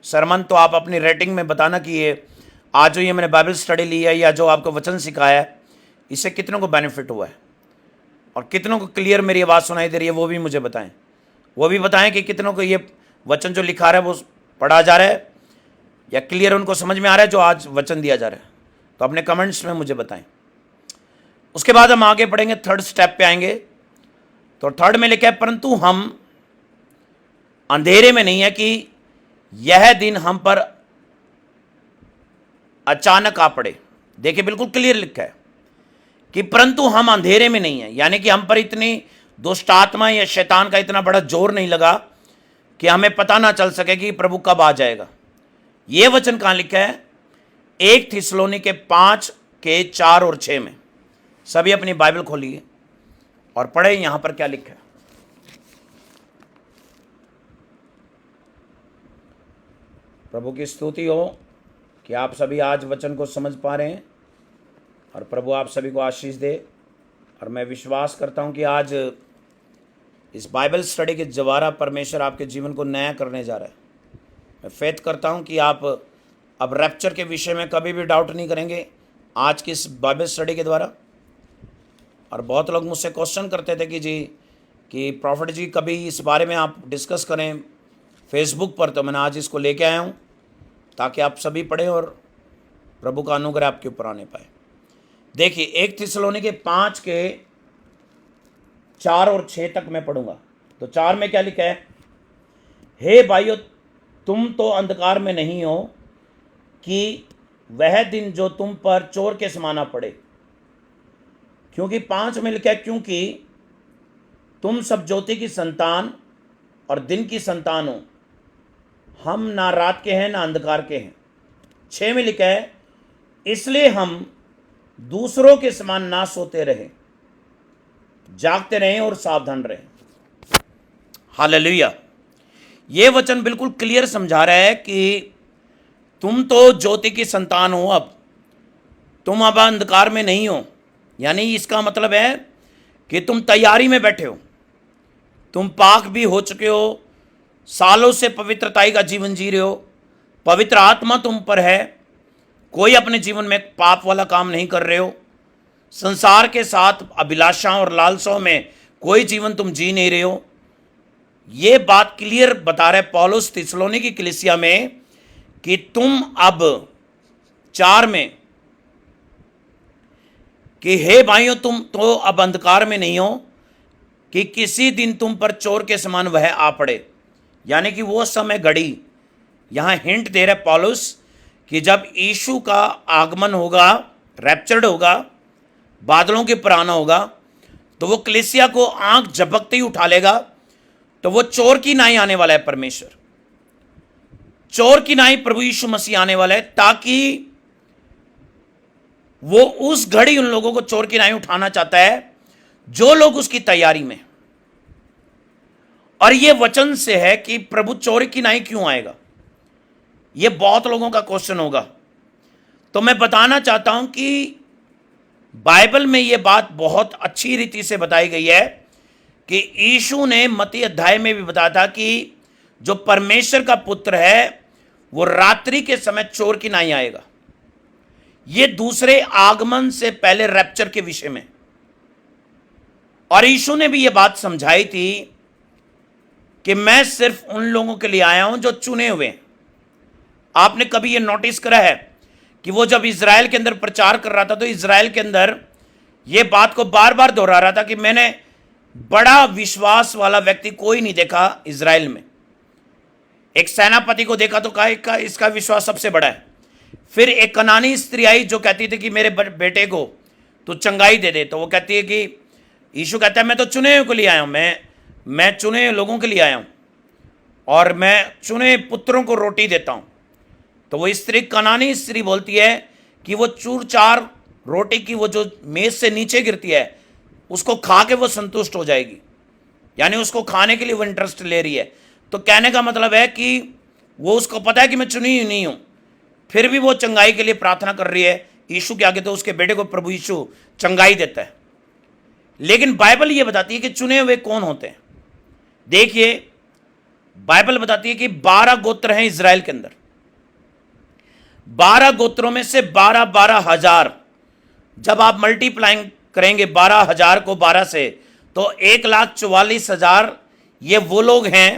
सरमन, तो आप अपनी रेटिंग में बताना कि ये आज जो ये मैंने बाइबल स्टडी ली है या जो आपको वचन सिखाया है, इससे कितनों को बेनिफिट हुआ है और कितनों को क्लियर मेरी आवाज़ सुनाई दे रही है, वो भी मुझे बताएं। वो भी बताएं कि कितनों को ये वचन जो लिखा रहा है वो पढ़ा जा रहा है या क्लियर उनको समझ में आ रहा है जो आज वचन दिया जा रहा है। तो अपने कमेंट्स में मुझे बताएं। उसके बाद हम आगे पढ़ेंगे, थर्ड स्टेप पे आएंगे। तो थर्ड में लिखा है, परंतु हम अंधेरे में नहीं है कि यह दिन हम पर अचानक आ पड़े। देखिए बिल्कुल क्लियर लिखा है कि परंतु हम अंधेरे में नहीं है, यानी कि हम पर इतनी दुष्ट आत्मा या शैतान का इतना बड़ा जोर नहीं लगा कि हमें पता ना चल सके कि प्रभु कब आ जाएगा। यह वचन कहां लिखा है? 1 थिस्सलुनीके 5:4 और 6 में। सभी अपनी बाइबल खोलिए और पढ़े यहां पर क्या लिखा है। प्रभु की स्तुति हो कि आप सभी आज वचन को समझ पा रहे हैं और प्रभु आप सभी को आशीष दे। और मैं विश्वास करता हूं कि आज इस बाइबल स्टडी के द्वारा परमेश्वर आपके जीवन को नया करने जा रहा है। मैं फेथ करता हूं कि आप अब रैप्चर के विषय में कभी भी डाउट नहीं करेंगे आज की इस बाइबल स्टडी के द्वारा। और बहुत लोग मुझसे क्वेश्चन करते थे कि प्रॉफिट जी कभी इस बारे में आप डिस्कस करें फेसबुक पर। तो मैंने आज इसको लेके आया हूँ ताकि आप सभी पढ़ें और प्रभु का अनुग्रह आपके ऊपर आने पाए। देखिए 1 थिस्सलुनीके 5:4 और 6 तक मैं पढ़ूंगा। तो 4 में क्या लिखा है? हे भाइयों, तुम तो अंधकार में नहीं हो कि वह दिन जो तुम पर चोर के समान आ पड़े। क्योंकि 5 में लिखा है, क्योंकि तुम सब ज्योति की संतान और दिन की संतान हो। हम ना रात के हैं ना अंधकार के हैं। 6 में लिखा है, इसलिए हम दूसरों के समान ना सोते रहे, जागते रहें और सावधान रहें। हालेलुया। ये वचन बिल्कुल क्लियर समझा रहा है कि तुम तो ज्योति की संतान हो अब, तुम अब अंधकार में नहीं हो, यानी इसका मतलब है कि तुम तैयारी में बैठे हो, तुम पाक भी हो चुके हो, सालों से पवित्रताई का जीवन जी रहे हो, पवित्र आत्मा तुम पर है, कोई अपने जीवन में पाप वाला काम नहीं कर रहे हो, संसार के साथ अभिलाषाओं और लालसाओं में कोई जीवन तुम जी नहीं रहे हो। ये बात क्लियर बता रहे पौलुस थिस्सलुनीकी की कलीसिया में कि तुम अब 4 में कि हे भाइयों तुम तो अब अंधकार में नहीं हो कि किसी दिन तुम पर चोर के समान वह आ पड़े, यानी कि वो समय घड़ी यहां हिंट दे रहे पौलुस कि जब यीशु का आगमन होगा, रैप्चर्ड होगा, बादलों के पर आना होगा, तो वो कलीसिया को आंख झपकते ही उठा लेगा। तो वो चोर की नाई आने वाला है, परमेश्वर चोर की नाई प्रभु यीशु मसीह आने वाला है, ताकि वो उस घड़ी उन लोगों को चोर की नाई उठाना चाहता है जो लोग उसकी तैयारी में। और ये वचन से है कि प्रभु चोर की नाई क्यों आएगा, ये बहुत लोगों का क्वेश्चन होगा। तो मैं बताना चाहता हूं कि बाइबल में ये बात बहुत अच्छी रीति से बताई गई है कि यीशु ने मत्ती अध्याय में भी बताया था कि जो परमेश्वर का पुत्र है वो रात्रि के समय चोर की नाई आएगा। ये दूसरे आगमन से पहले रैप्चर के विषय में, और यीशु ने भी ये बात समझाई थी कि मैं सिर्फ उन लोगों के लिए आया हूं जो चुने हुए हैं। आपने कभी ये नोटिस करा है कि वो जब इज़राइल के अंदर प्रचार कर रहा था तो इज़राइल के अंदर ये बात को बार बार दोहरा रहा था कि मैंने बड़ा विश्वास वाला व्यक्ति कोई नहीं देखा इज़राइल में। एक सेनापति को देखा तो कहा इसका विश्वास सबसे बड़ा है। फिर एक कनानी स्त्री आई जो कहती थी कि मेरे बेटे को तो चंगाई दे दे, तो वो कहती है कि यीशु कहता है मैं तो चुने हुए के लिए आया हूं, मैं चुने हुए लोगों के लिए आया हूं और मैं चुने पुत्रों को रोटी देता हूं। तो वो स्त्री, कनानी स्त्री बोलती है कि वो चूर चार रोटी की वो जो मेज से नीचे गिरती है उसको खा के वो संतुष्ट हो जाएगी, यानी उसको खाने के लिए वो इंटरेस्ट ले रही है। तो कहने का मतलब है कि वो उसको पता है कि मैं चुनी हुई नहीं हूं, फिर भी वो चंगाई के लिए प्रार्थना कर रही है यीशु के आगे, तो उसके बेटे को प्रभु यीशु चंगाई देता है। लेकिन बाइबल ये बताती है कि चुने हुए कौन होते हैं। देखिए बाइबल बताती है कि 12 गोत्र हैं इज़राइल के अंदर, 12 गोत्रों में से 12 हजार, जब आप मल्टीप्लाइंग करेंगे 12,000 को 12 से तो 1,44,000 ये वो लोग हैं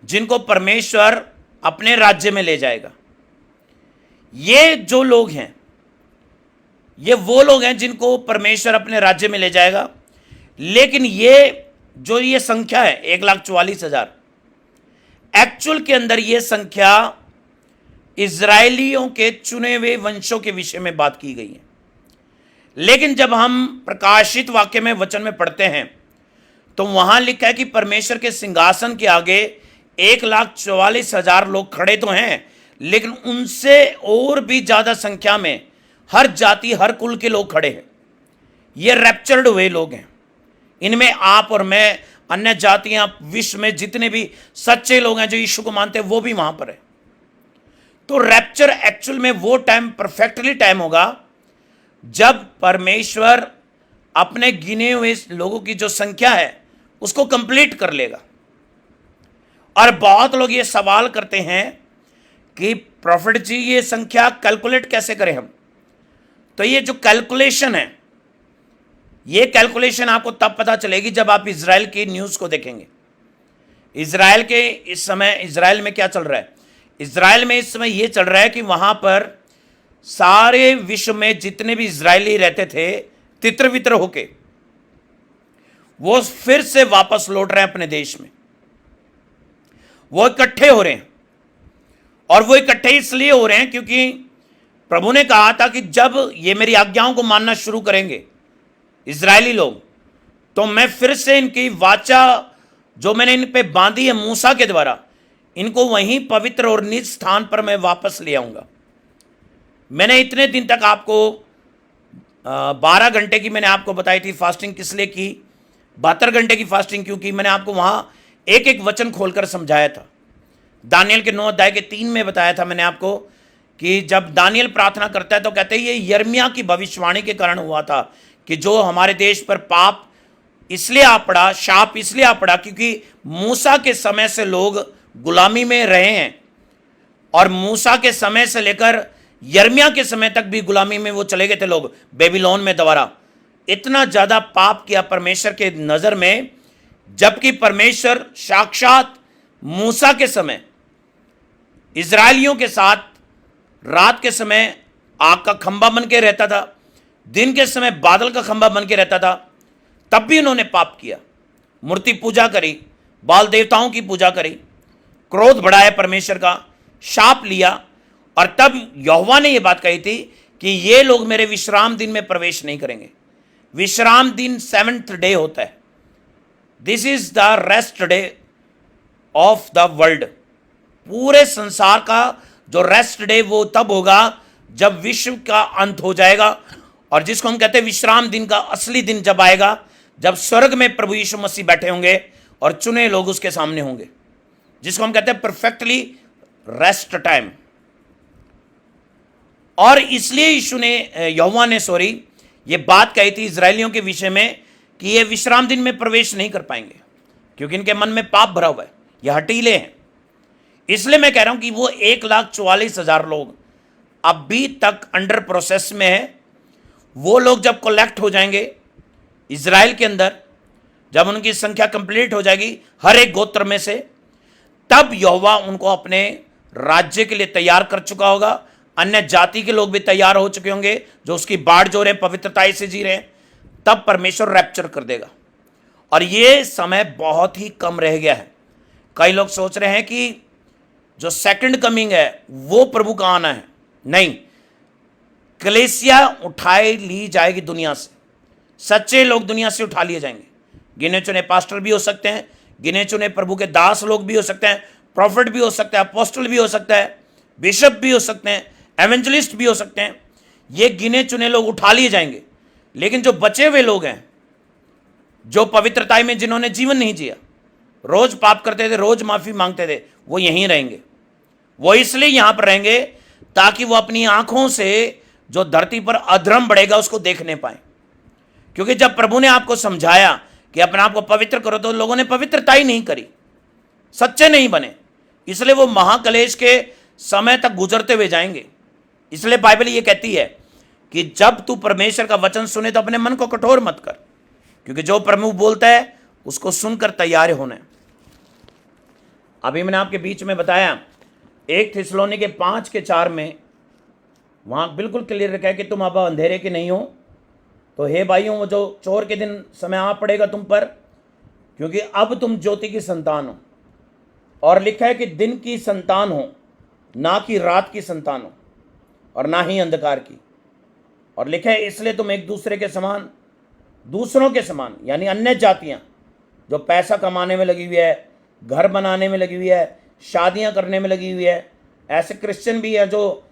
जिनको परमेश्वर अपने राज्य में ले जाएगा। ये जो लोग हैं ये वो लोग हैं जिनको परमेश्वर अपने राज्य में ले जाएगा। लेकिन ये जो ये संख्या है 1,44,000, एक्चुअल के अंदर ये संख्या इजरायलियों के चुने हुए वंशों के विषय में बात की गई है। लेकिन जब हम प्रकाशित वाक्य में वचन में पढ़ते हैं तो वहां लिखा है कि परमेश्वर के सिंहासन के आगे 1,44,000 लोग खड़े तो हैं, लेकिन उनसे और भी ज्यादा संख्या में हर जाति हर कुल के लोग खड़े हैं। ये रैप्चर्ड हुए लोग हैं। इनमें आप और मैं, अन्य जातियां, विश्व में जितने भी सच्चे लोग हैं जो यीशु को मानते हैं वो भी वहां पर है। तो रैप्चर एक्चुअल में वो टाइम परफेक्टली टाइम होगा जब परमेश्वर अपने गिने हुए लोगों की जो संख्या है उसको कंप्लीट कर लेगा। और बहुत लोग ये सवाल करते हैं कि प्रॉफिट जी ये संख्या कैलकुलेट कैसे करें हम। तो ये जो कैलकुलेशन है, ये कैलकुलेशन आपको तब पता चलेगी जब आप इजराइल की न्यूज़ को देखेंगे। इजराइल के इस समय, इजराइल में क्या चल रहा है? इजराइल में इस समय ये चल रहा है कि वहां पर सारे विश्व में जितने भी इजरायली रहते थे तितर वितर होके वो फिर से वापस लौट रहे हैं अपने देश में। वो इकट्ठे हो रहे हैं, और वो इकट्ठे इसलिए हो रहे हैं क्योंकि प्रभु ने कहा था कि जब ये मेरी आज्ञाओं को मानना शुरू करेंगे इजरायली लोग, तो मैं फिर से इनकी वाचा जो मैंने इन पे बांधी है मूसा के द्वारा, इनको वहीं पवित्र और निज स्थान पर मैं वापस ले आऊंगा। मैंने इतने दिन तक आपको 12 घंटे की मैंने आपको बताई थी फास्टिंग, किस लिए की, 72 घंटे की फास्टिंग, क्योंकि मैंने आपको वहां एक एक वचन खोलकर समझाया था। दानियल के 9 अध्याय के 3 में बताया था मैंने आपको कि जब दानियल प्रार्थना करता है तो कहते हैं ये यिर्मयाह की भविष्यवाणी के कारण हुआ था कि जो हमारे देश पर पाप इसलिए आ पड़ा, शाप इसलिए आ पड़ा क्योंकि मूसा के समय से लोग गुलामी में रहे हैं, और मूसा के समय से लेकर यिर्मयाह के समय तक भी गुलामी में वो चले गए थे लोग, बेबीलोन में दोबारा। इतना ज़्यादा पाप किया परमेश्वर के नज़र में, जबकि परमेश्वर साक्षात मूसा के समय इजरायलियों के साथ रात के समय आग का खंभा बन के रहता था, दिन के समय बादल का खंभा बन के रहता था, तब भी उन्होंने पाप किया, मूर्ति पूजा करी, बाल देवताओं की पूजा करी, क्रोध बढ़ाया परमेश्वर का, शाप लिया। और तब यहोवा ने यह बात कही थी कि ये लोग मेरे विश्राम दिन में प्रवेश नहीं करेंगे। विश्राम दिन 7th डे होता है। This is the rest day of the world. पूरे संसार का जो रेस्ट डे वो तब होगा जब विश्व का अंत हो जाएगा, और जिसको हम कहते हैं विश्राम दिन का असली दिन जब आएगा, जब स्वर्ग में प्रभु यीशु मसीह बैठे होंगे और चुने लोग उसके सामने होंगे, जिसको हम कहते हैं परफेक्टली रेस्ट टाइम। और इसलिए यहोवा ने ये बात कही थी इजरायलियों के विषय में कि ये विश्राम दिन में प्रवेश नहीं कर पाएंगे क्योंकि इनके मन में पाप भरा हुआ है, ये हटीले हैं। इसलिए मैं कह रहा हूं कि वो 1,44,000 लोग अभी तक अंडर प्रोसेस में है। वो लोग जब कलेक्ट हो जाएंगे इजराइल के अंदर, जब उनकी संख्या कंप्लीट हो जाएगी हर एक गोत्र में से, तब यहोवा उनको अपने राज्य के लिए तैयार कर चुका होगा। अन्य जाति के लोग भी तैयार हो चुके होंगे जो उसकी बाढ़ जो रहे, पवित्रताई से जी रहे हैं। तब परमेश्वर रैप्चर कर देगा, और ये समय बहुत ही कम रह गया है। कई लोग सोच रहे हैं कि जो सेकंड कमिंग है वो प्रभु का आना है। नहीं, कलीसिया उठाई ली जाएगी दुनिया से, सच्चे लोग दुनिया से उठा लिए जाएंगे। गिने चुने पास्टर भी हो सकते हैं, गिने चुने प्रभु के दास लोग भी हो सकते हैं, प्रॉफिट भी हो सकता है, अपोस्टल भी हो सकता है, बिशप भी हो सकते हैं, एवेंजलिस्ट भी हो सकते हैं। ये गिने चुने लोग उठा लिए जाएंगे। लेकिन जो बचे हुए लोग हैं, जो पवित्रताई में जिन्होंने जीवन नहीं जिया, रोज पाप करते थे, रोज माफी मांगते थे, वो यहीं रहेंगे। वो इसलिए यहां पर रहेंगे ताकि वो अपनी आंखों से जो धरती पर अधर्म बढ़ेगा उसको देखने पाए। क्योंकि जब प्रभु ने आपको समझाया कि अपने आप को पवित्र करो, तो लोगों ने पवित्रता ही नहीं करी, सच्चे नहीं बने। इसलिए वो महाकलेश के समय तक गुजरते हुए जाएंगे। इसलिए बाइबल ये कहती है कि जब तू परमेश्वर का वचन सुने तो अपने मन को कठोर मत कर, क्योंकि जो प्रभु बोलता है उसको सुनकर तैयार होना है। अभी मैंने आपके बीच में बताया 1 थिस्सलुनीके 5:4 में, वहां बिल्कुल क्लियर रखा है कि तुम अब अंधेरे के नहीं हो, तो हे भाइयों, वो जो चोर के दिन समय आ पड़ेगा तुम पर, क्योंकि अब तुम ज्योति की संतान हो। और लिखा है कि दिन की संतान हो, ना कि रात की संतान हो, और ना ही अंधकार की। और लिखा है इसलिए तुम एक दूसरे के समान, दूसरों के समान, यानी अन्य जातियां जो पैसा कमाने में लगी हुई है, घर बनाने में लगी हुई है, शादियां करने में लगी हुई है, ऐसे क्रिश्चियन भी है जो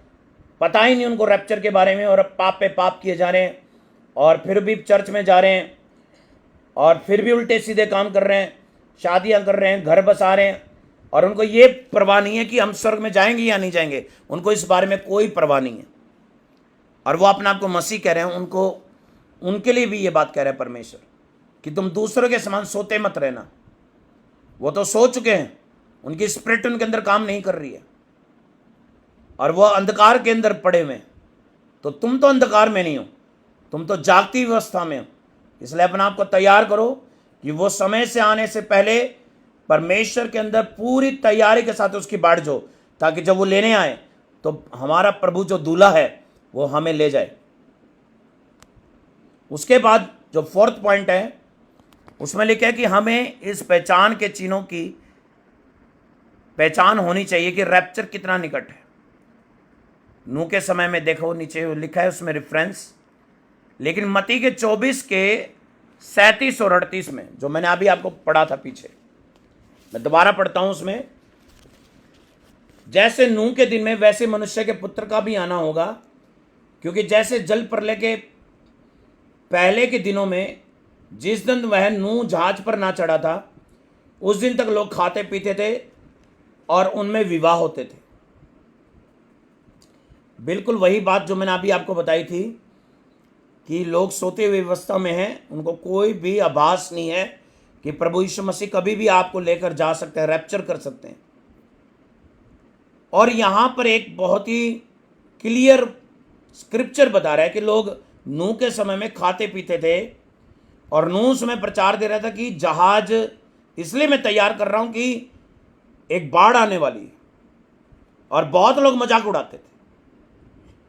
पता ही नहीं उनको रैप्चर के बारे में, और पाप पे पाप किए जा रहे हैं, और फिर भी चर्च में जा रहे हैं, और फिर भी उल्टे सीधे काम कर रहे हैं, शादियां कर रहे हैं, घर बसा रहे हैं, और उनको ये परवाह नहीं है कि हम स्वर्ग में जाएंगे या नहीं जाएंगे। उनको इस बारे में कोई परवाह नहीं है, और वो अपने आप को मसीह कह रहे हैं। उनके लिए भी ये बात कह रहे हैं परमेश्वर कि तुम दूसरों के समान सोते मत रहना। वो तो सो चुके हैं, उनकी स्पिरिट उनके अंदर काम नहीं कर रही है, और वो अंधकार के अंदर पड़े हुए हैं। तो तुम तो अंधकार में नहीं हो, तुम तो जागती व्यवस्था में हो। इसलिए अपने आप को तैयार करो कि वो समय से आने से पहले परमेश्वर के अंदर पूरी तैयारी के साथ उसकी बाट जो, ताकि जब वो लेने आए तो हमारा प्रभु जो दूल्हा है वो हमें ले जाए। उसके बाद जो 4th पॉइंट है उसमें लिखा है कि हमें इस पहचान के चिन्हों की पहचान होनी चाहिए कि रैप्चर कितना निकट है। नूह के समय में देखो, नीचे लिखा है उसमें रेफरेंस। लेकिन मत्ती के 24:37 और 38 में, जो मैंने अभी आपको पढ़ा था पीछे, मैं दोबारा पढ़ता हूं उसमें, जैसे नूह के दिन में वैसे मनुष्य के पुत्र का भी आना होगा। क्योंकि जैसे जल प्रलय के पहले के दिनों में, जिस दिन वह नूह जहाज पर ना चढ़ा था, उस दिन तक लोग खाते पीते थे और उनमें विवाह होते थे। बिल्कुल वही बात जो मैंने अभी आपको बताई थी कि लोग सोते हुए अवस्था में हैं, उनको कोई भी आभास नहीं है कि प्रभु यीशु मसीह कभी भी आपको लेकर जा सकते हैं, रैप्चर कर सकते हैं। और यहां पर एक बहुत ही क्लियर स्क्रिप्चर बता रहा है कि लोग नूह के समय में खाते पीते थे, और नूह उस समय प्रचार दे रहा था कि जहाज इसलिए मैं तैयार कर रहा हूं कि एक बाढ़ आने वाली है, और बहुत लोग मजाक उड़ाते थे।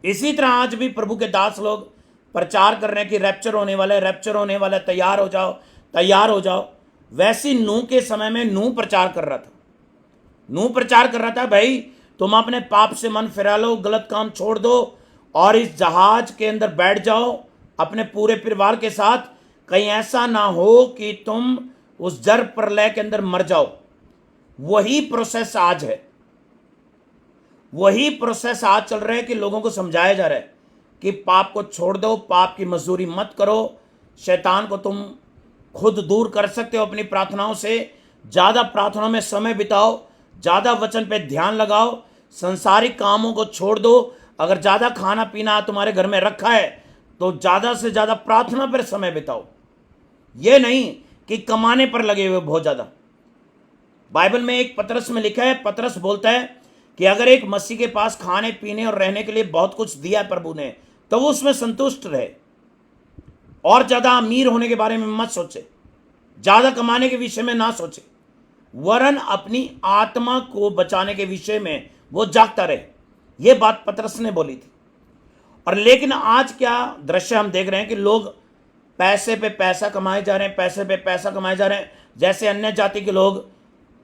इसी तरह आज भी प्रभु के दास लोग प्रचार कर रहे हैं कि रैप्चर होने वाला है, रैप्चर होने वाला है, तैयार हो जाओ, तैयार हो जाओ। वैसी नूह के समय में नूह प्रचार कर रहा था। नूह प्रचार कर रहा था, भाई तुम अपने पाप से मन फिरा लो, गलत काम छोड़ दो और इस जहाज के अंदर बैठ जाओ अपने पूरे परिवार के साथ। कहीं ऐसा ना हो कि तुम उस जल प्रलय के अंदर मर जाओ। वही प्रोसेस आज है, वही प्रोसेस आज चल रहा है कि लोगों को समझाया जा रहा है कि पाप को छोड़ दो, पाप की मजदूरी मत करो। शैतान को तुम खुद दूर कर सकते हो अपनी प्रार्थनाओं से। ज़्यादा प्रार्थनाओं में समय बिताओ, ज़्यादा वचन पे ध्यान लगाओ, संसारिक कामों को छोड़ दो। अगर ज़्यादा खाना पीना तुम्हारे घर में रखा है तो ज़्यादा से ज़्यादा प्रार्थना पर समय बिताओ, ये नहीं कि कमाने पर लगे हुए बहुत ज़्यादा। बाइबल में एक पतरस में लिखा है, पतरस बोलता है कि अगर एक मसीह के पास खाने पीने और रहने के लिए बहुत कुछ दिया है प्रभु ने, तो वो उसमें संतुष्ट रहे और ज़्यादा अमीर होने के बारे में मत सोचे, ज़्यादा कमाने के विषय में ना सोचे, वरन अपनी आत्मा को बचाने के विषय में वो जागता रहे। ये बात पतरस ने बोली थी। और लेकिन आज क्या दृश्य हम देख रहे हैं कि लोग पैसे पे पैसा कमाए जा रहे हैं, पैसे पे पैसा कमाए जा रहे हैं। जैसे अन्य जाति के लोग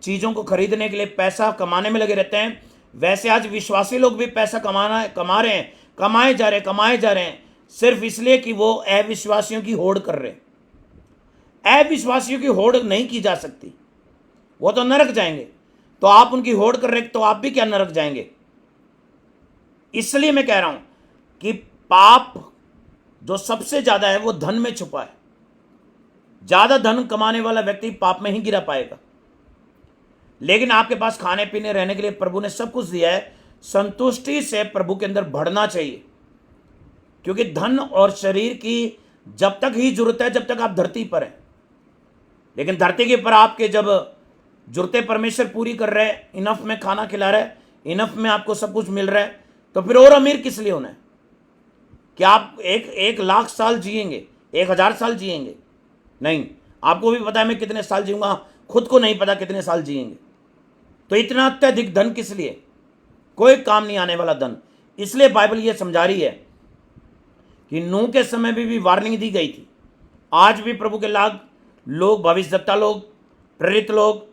चीज़ों को खरीदने के लिए पैसा कमाने में लगे रहते हैं, वैसे आज विश्वासी लोग भी पैसा कमा रहे हैं, कमाए जा रहे हैं सिर्फ इसलिए कि वो अविश्वासियों की होड़ कर रहे हैं। अविश्वासियों की होड़ नहीं की जा सकती, वो तो नरक जाएंगे। तो आप उनकी होड़ कर रहे तो आप भी क्या नरक जाएंगे? इसलिए मैं कह रहा हूं कि पाप जो सबसे ज्यादा है वो धन में छुपा है। ज्यादा धन कमाने वाला व्यक्ति पाप में ही गिरा पाएगा। लेकिन आपके पास खाने पीने रहने के लिए प्रभु ने सब कुछ दिया है। संतुष्टि से प्रभु के अंदर बढ़ना चाहिए, क्योंकि धन और शरीर की जब तक ही जरूरत है जब तक आप धरती पर हैं। लेकिन धरती के ऊपर आपके जब जरूरतें परमेश्वर पूरी कर रहे हैं, इनफ में खाना खिला रहा है, इनफ में आपको सब कुछ मिल रहा है, तो फिर और अमीर किस लिए होना है? क्या आप एक लाख साल जिएंगे, 1000 साल जिएंगे? नहीं। आपको भी पता है मैं कितने साल जीऊंगा, खुद को नहीं पता कितने साल जिएंगे। तो इतना अत्यधिक धन किस लिए? कोई काम नहीं आने वाला धन। इसलिए बाइबल ये समझा रही है कि नूह के समय भी वार्निंग दी गई थी। आज भी प्रभु के लोग, भविष्यवक्ता लोग, प्रेरित लोग,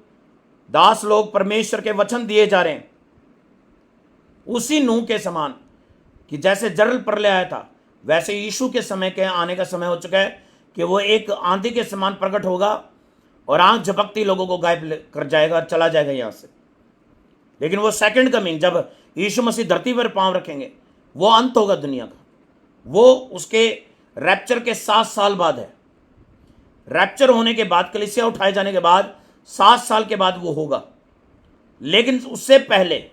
दास लोग परमेश्वर के वचन दिए जा रहे हैं उसी नूह के समान कि जैसे जल प्रलय आया था, वैसे यीशु के समय के आने का समय हो चुका है कि वो एक आंधी के समान प्रकट होगा और आंख झपकती लोगों को गायब कर जाएगा, चला जाएगा यहां से। लेकिन वो सेकंड कमिंग, जब यीशु मसीह धरती पर पांव रखेंगे, वो अंत होगा दुनिया का। वो उसके रैप्चर के 7 साल बाद है। रैप्चर होने के बाद, कलीसिया उठाए जाने के बाद 7 साल के बाद वो होगा। लेकिन उससे पहले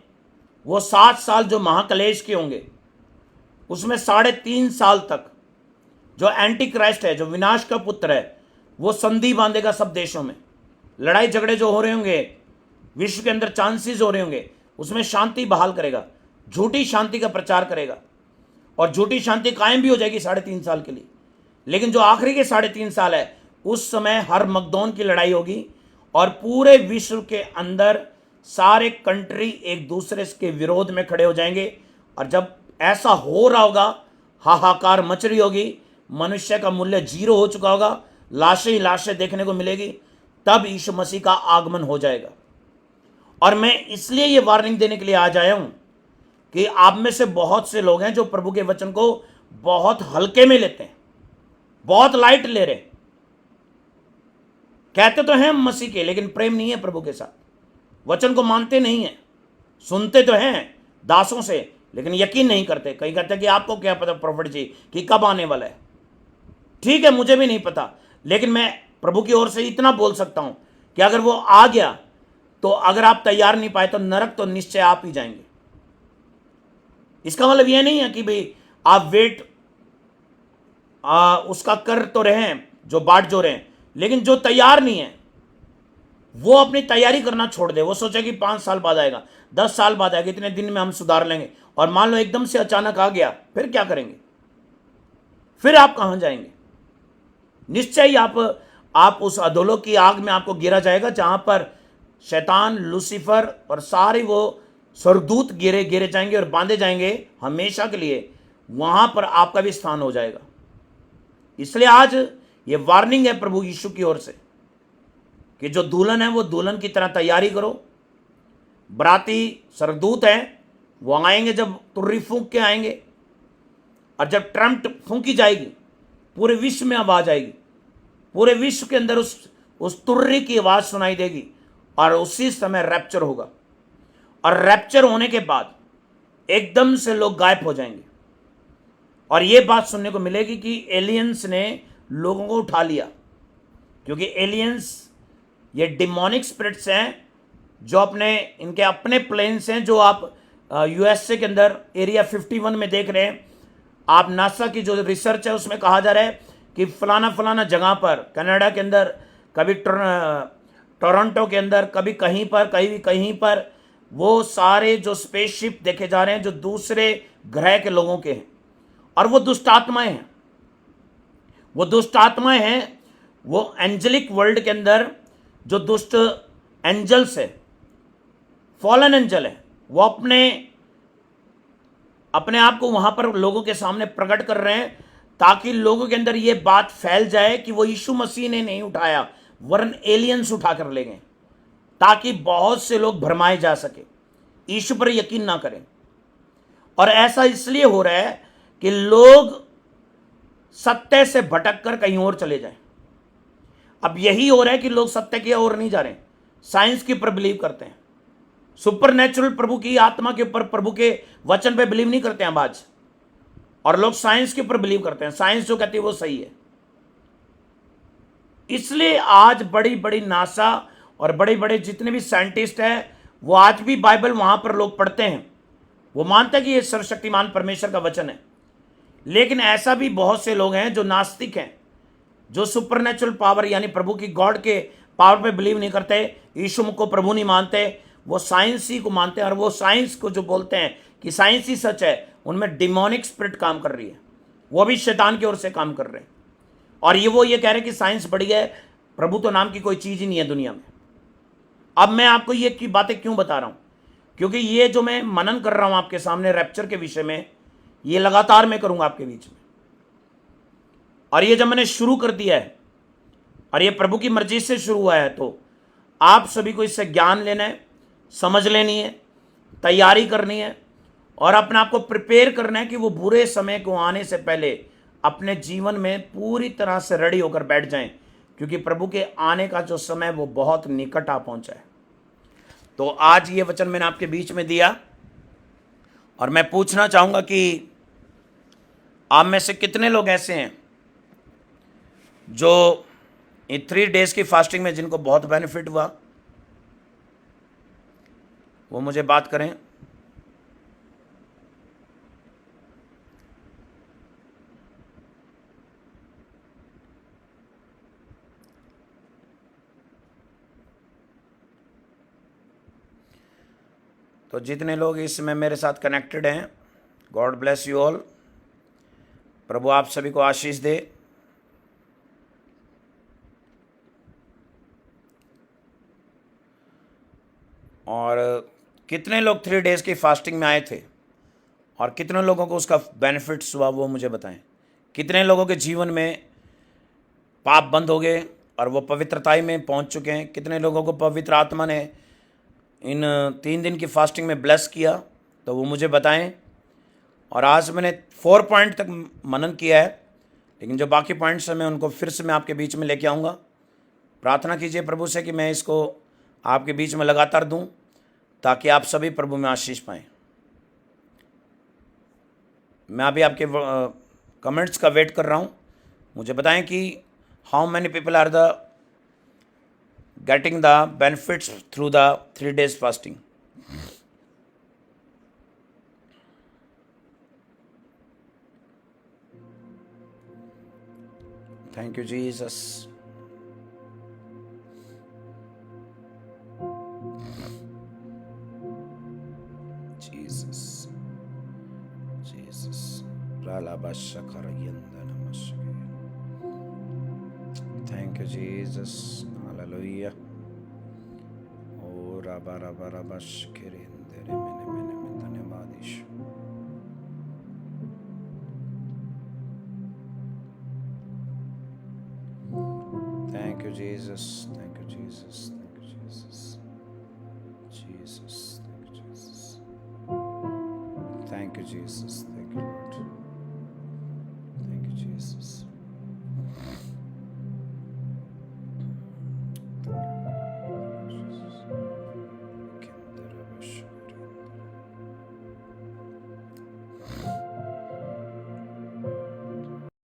वो 7 साल जो महाकलेश के होंगे, उसमें 3.5 साल तक जो एंटी क्राइस्ट है, जो विनाश का पुत्र है, वो संधि बांधेगा सब देशों में। लड़ाई झगड़े जो हो रहे होंगे, विश्व के अंदर चांसेस हो रहे होंगे, उसमें शांति बहाल करेगा, झूठी शांति का प्रचार करेगा और झूठी शांति कायम भी हो जाएगी 3.5 साल के लिए। लेकिन जो आखिरी के 3.5 साल है, उस समय हर मकदोन की लड़ाई होगी और पूरे विश्व के अंदर सारे कंट्री एक दूसरे के विरोध में खड़े हो जाएंगे। और जब ऐसा हो रहा होगा, हाहाकार मच रही होगी, मनुष्य का मूल्य 0 हो चुका होगा, लाशें ही लाशें देखने को मिलेगी, तब यीशु मसीह का आगमन हो जाएगा। और मैं इसलिए ये वार्निंग देने के लिए आज आया हूं कि आप में से बहुत से लोग हैं जो प्रभु के वचन को बहुत हल्के में लेते हैं, बहुत लाइट ले रहे हैं। कहते तो हैं मसीह के, लेकिन प्रेम नहीं है प्रभु के साथ। वचन को मानते नहीं है, सुनते तो हैं दासों से, लेकिन यकीन नहीं करते। कई कहते हैं कि आपको क्या पता प्रॉफिट जी कि कब आने वाला है। ठीक है, मुझे भी नहीं पता, लेकिन मैं प्रभु की ओर से इतना बोल सकता हूं कि अगर वो आ गया तो अगर आप तैयार नहीं पाए तो नरक तो निश्चय आप ही जाएंगे। इसका मतलब यह नहीं है कि भाई आप वेट उसका कर तो रहे हैं, जो बाट जो रहे हैं, लेकिन जो तैयार नहीं है वो अपनी तैयारी करना छोड़ दे। वो सोचे कि 5 साल बाद आएगा, 10 साल बाद आएगा, इतने दिन में हम सुधार लेंगे, और मान लो एकदम से अचानक आ गया, फिर क्या करेंगे? फिर आप कहां जाएंगे? निश्चय ही आप उस अधोलोक की आग में आपको गिरा जाएगा, जहां पर शैतान, लूसीफर और सारे वो स्वर्गदूत गिरे गिरे जाएंगे और बांधे जाएंगे हमेशा के लिए। वहां पर आपका भी स्थान हो जाएगा। इसलिए आज ये वार्निंग है प्रभु यीशु की ओर से कि जो दुल्हन है वो दुल्हन की तरह तैयारी करो। बराती स्वर्गदूत हैं, वो आएंगे जब तुर्री फूंक के आएंगे, और जब ट्रम्प फूंकी जाएगी पूरे विश्व में आवाज आएगी, पूरे विश्व के अंदर उस तुर्री की आवाज सुनाई देगी, और उसी समय रैप्चर होगा। और रैप्चर होने के बाद एकदम से लोग गायब हो जाएंगे, और यह बात सुनने को मिलेगी कि एलियंस ने लोगों को उठा लिया। क्योंकि एलियंस ये डिमोनिक स्पिरिट्स हैं, जो इनके अपने प्लेन्स हैं, जो आप यूएसए के अंदर एरिया 51 में देख रहे हैं। आप नासा की जो रिसर्च है उसमें कहा जा रहा है कि फलाना फलाना जगह पर कनाडा के अंदर, कभी टोरंटो के अंदर, कभी कहीं पर वो सारे जो स्पेसशिप देखे जा रहे हैं जो दूसरे ग्रह के लोगों के हैं, और वो दुष्ट आत्माएं हैं। वो दुष्ट आत्माएं हैं, वो एंजेलिक वर्ल्ड के अंदर जो दुष्ट एंजल्स है, फॉलन एंजल है, वो अपने आप को वहां पर लोगों के सामने प्रकट कर रहे हैं, ताकि लोगों के अंदर ये बात फैल जाए कि वो यीशु मसीह ने नहीं उठाया, वरन एलियंस उठा कर ले गए, ताकि बहुत से लोग भरमाए जा सके, यीशु पर यकीन ना करें। और ऐसा इसलिए हो रहा है कि लोग सत्य से भटक कर कहीं और चले जाएं। अब यही हो रहा है कि लोग सत्य की ओर नहीं जा रहे, साइंस के ऊपर बिलीव करते हैं, सुपर नेचुरल प्रभु की आत्मा के ऊपर, प्रभु के वचन पे बिलीव नहीं करते हैं आज, और लोग साइंस के ऊपर बिलीव करते हैं। साइंस जो कहती है वो सही है। इसलिए आज बड़ी बड़ी नासा और बड़े बड़े जितने भी साइंटिस्ट हैं, वो आज भी बाइबल वहां पर लोग पढ़ते हैं, वो मानते हैं कि ये सर्वशक्तिमान परमेश्वर का वचन है। लेकिन ऐसा भी बहुत से लोग हैं जो नास्तिक हैं, जो सुपरनेचुरल पावर यानी प्रभु की गॉड के पावर पे बिलीव नहीं करते, यीशु को प्रभु नहीं मानते, वो साइंस ही को मानते हैं। और वो साइंस को जो बोलते हैं कि साइंस ही सच है, उनमें डिमोनिक स्पिरिट काम कर रही है, वो भी शैतान की ओर से काम कर रहे हैं। और ये कह रहे हैं कि साइंस बढ़िया है, प्रभु तो नाम की कोई चीज ही नहीं है दुनिया में। अब मैं आपको ये की बातें क्यों बता रहा हूं? क्योंकि ये जो मैं मनन कर रहा हूं आपके सामने रैप्चर के विषय में, ये लगातार मैं करूंगा आपके बीच में। और ये जब मैंने शुरू कर दिया है, और ये प्रभु की मर्जी से शुरू हुआ है, तो आप सभी को इससे ज्ञान लेना है, समझ लेनी है, तैयारी करनी है, और अपने आप को प्रिपेयर करना है कि वो बुरे समय को आने से पहले अपने जीवन में पूरी तरह से रेडी होकर बैठ जाएं, क्योंकि प्रभु के आने का जो समय वो बहुत निकट आ पहुंचा है। तो आज ये वचन मैंने आपके बीच में दिया, और मैं पूछना चाहूंगा कि आप में से कितने लोग ऐसे हैं जो इन 3 डेज की फास्टिंग में जिनको बहुत बेनिफिट हुआ, वो मुझे बात करें। तो जितने लोग इसमें मेरे साथ कनेक्टेड हैं, गॉड ब्लेस यू ऑल। प्रभु आप सभी को आशीष दे। और कितने लोग 3 डेज की फास्टिंग में आए थे, और कितने लोगों को उसका बेनिफिट्स हुआ, वो मुझे बताएं। कितने लोगों के जीवन में पाप बंद हो गए और वो पवित्रताई में पहुंच चुके हैं? कितने लोगों को पवित्र आत्मा ने इन 3 दिन की फास्टिंग में ब्लेस किया, तो वो मुझे बताएं। और आज मैंने 4 पॉइंट तक मनन किया है, लेकिन जो बाकी पॉइंट्स हैं मैं उनको फिर से मैं आपके बीच में लेके आऊँगा। प्रार्थना कीजिए प्रभु से कि मैं इसको आपके बीच में लगातार दूं, ताकि आप सभी प्रभु में आशीष पाएं। मैं अभी आपके कमेंट्स का वेट कर रहा हूं। मुझे बताएं कि how many people are the getting the benefits through the 3 days fasting. Thank you, Jesus. Jesus. Jesus. Thank you, Jesus. Hallelujah. Oh, Thank you, Jesus. Thank you, Jesus. Thank you, Jesus. Jesus. Thank you, Jesus. Thank you, Jesus.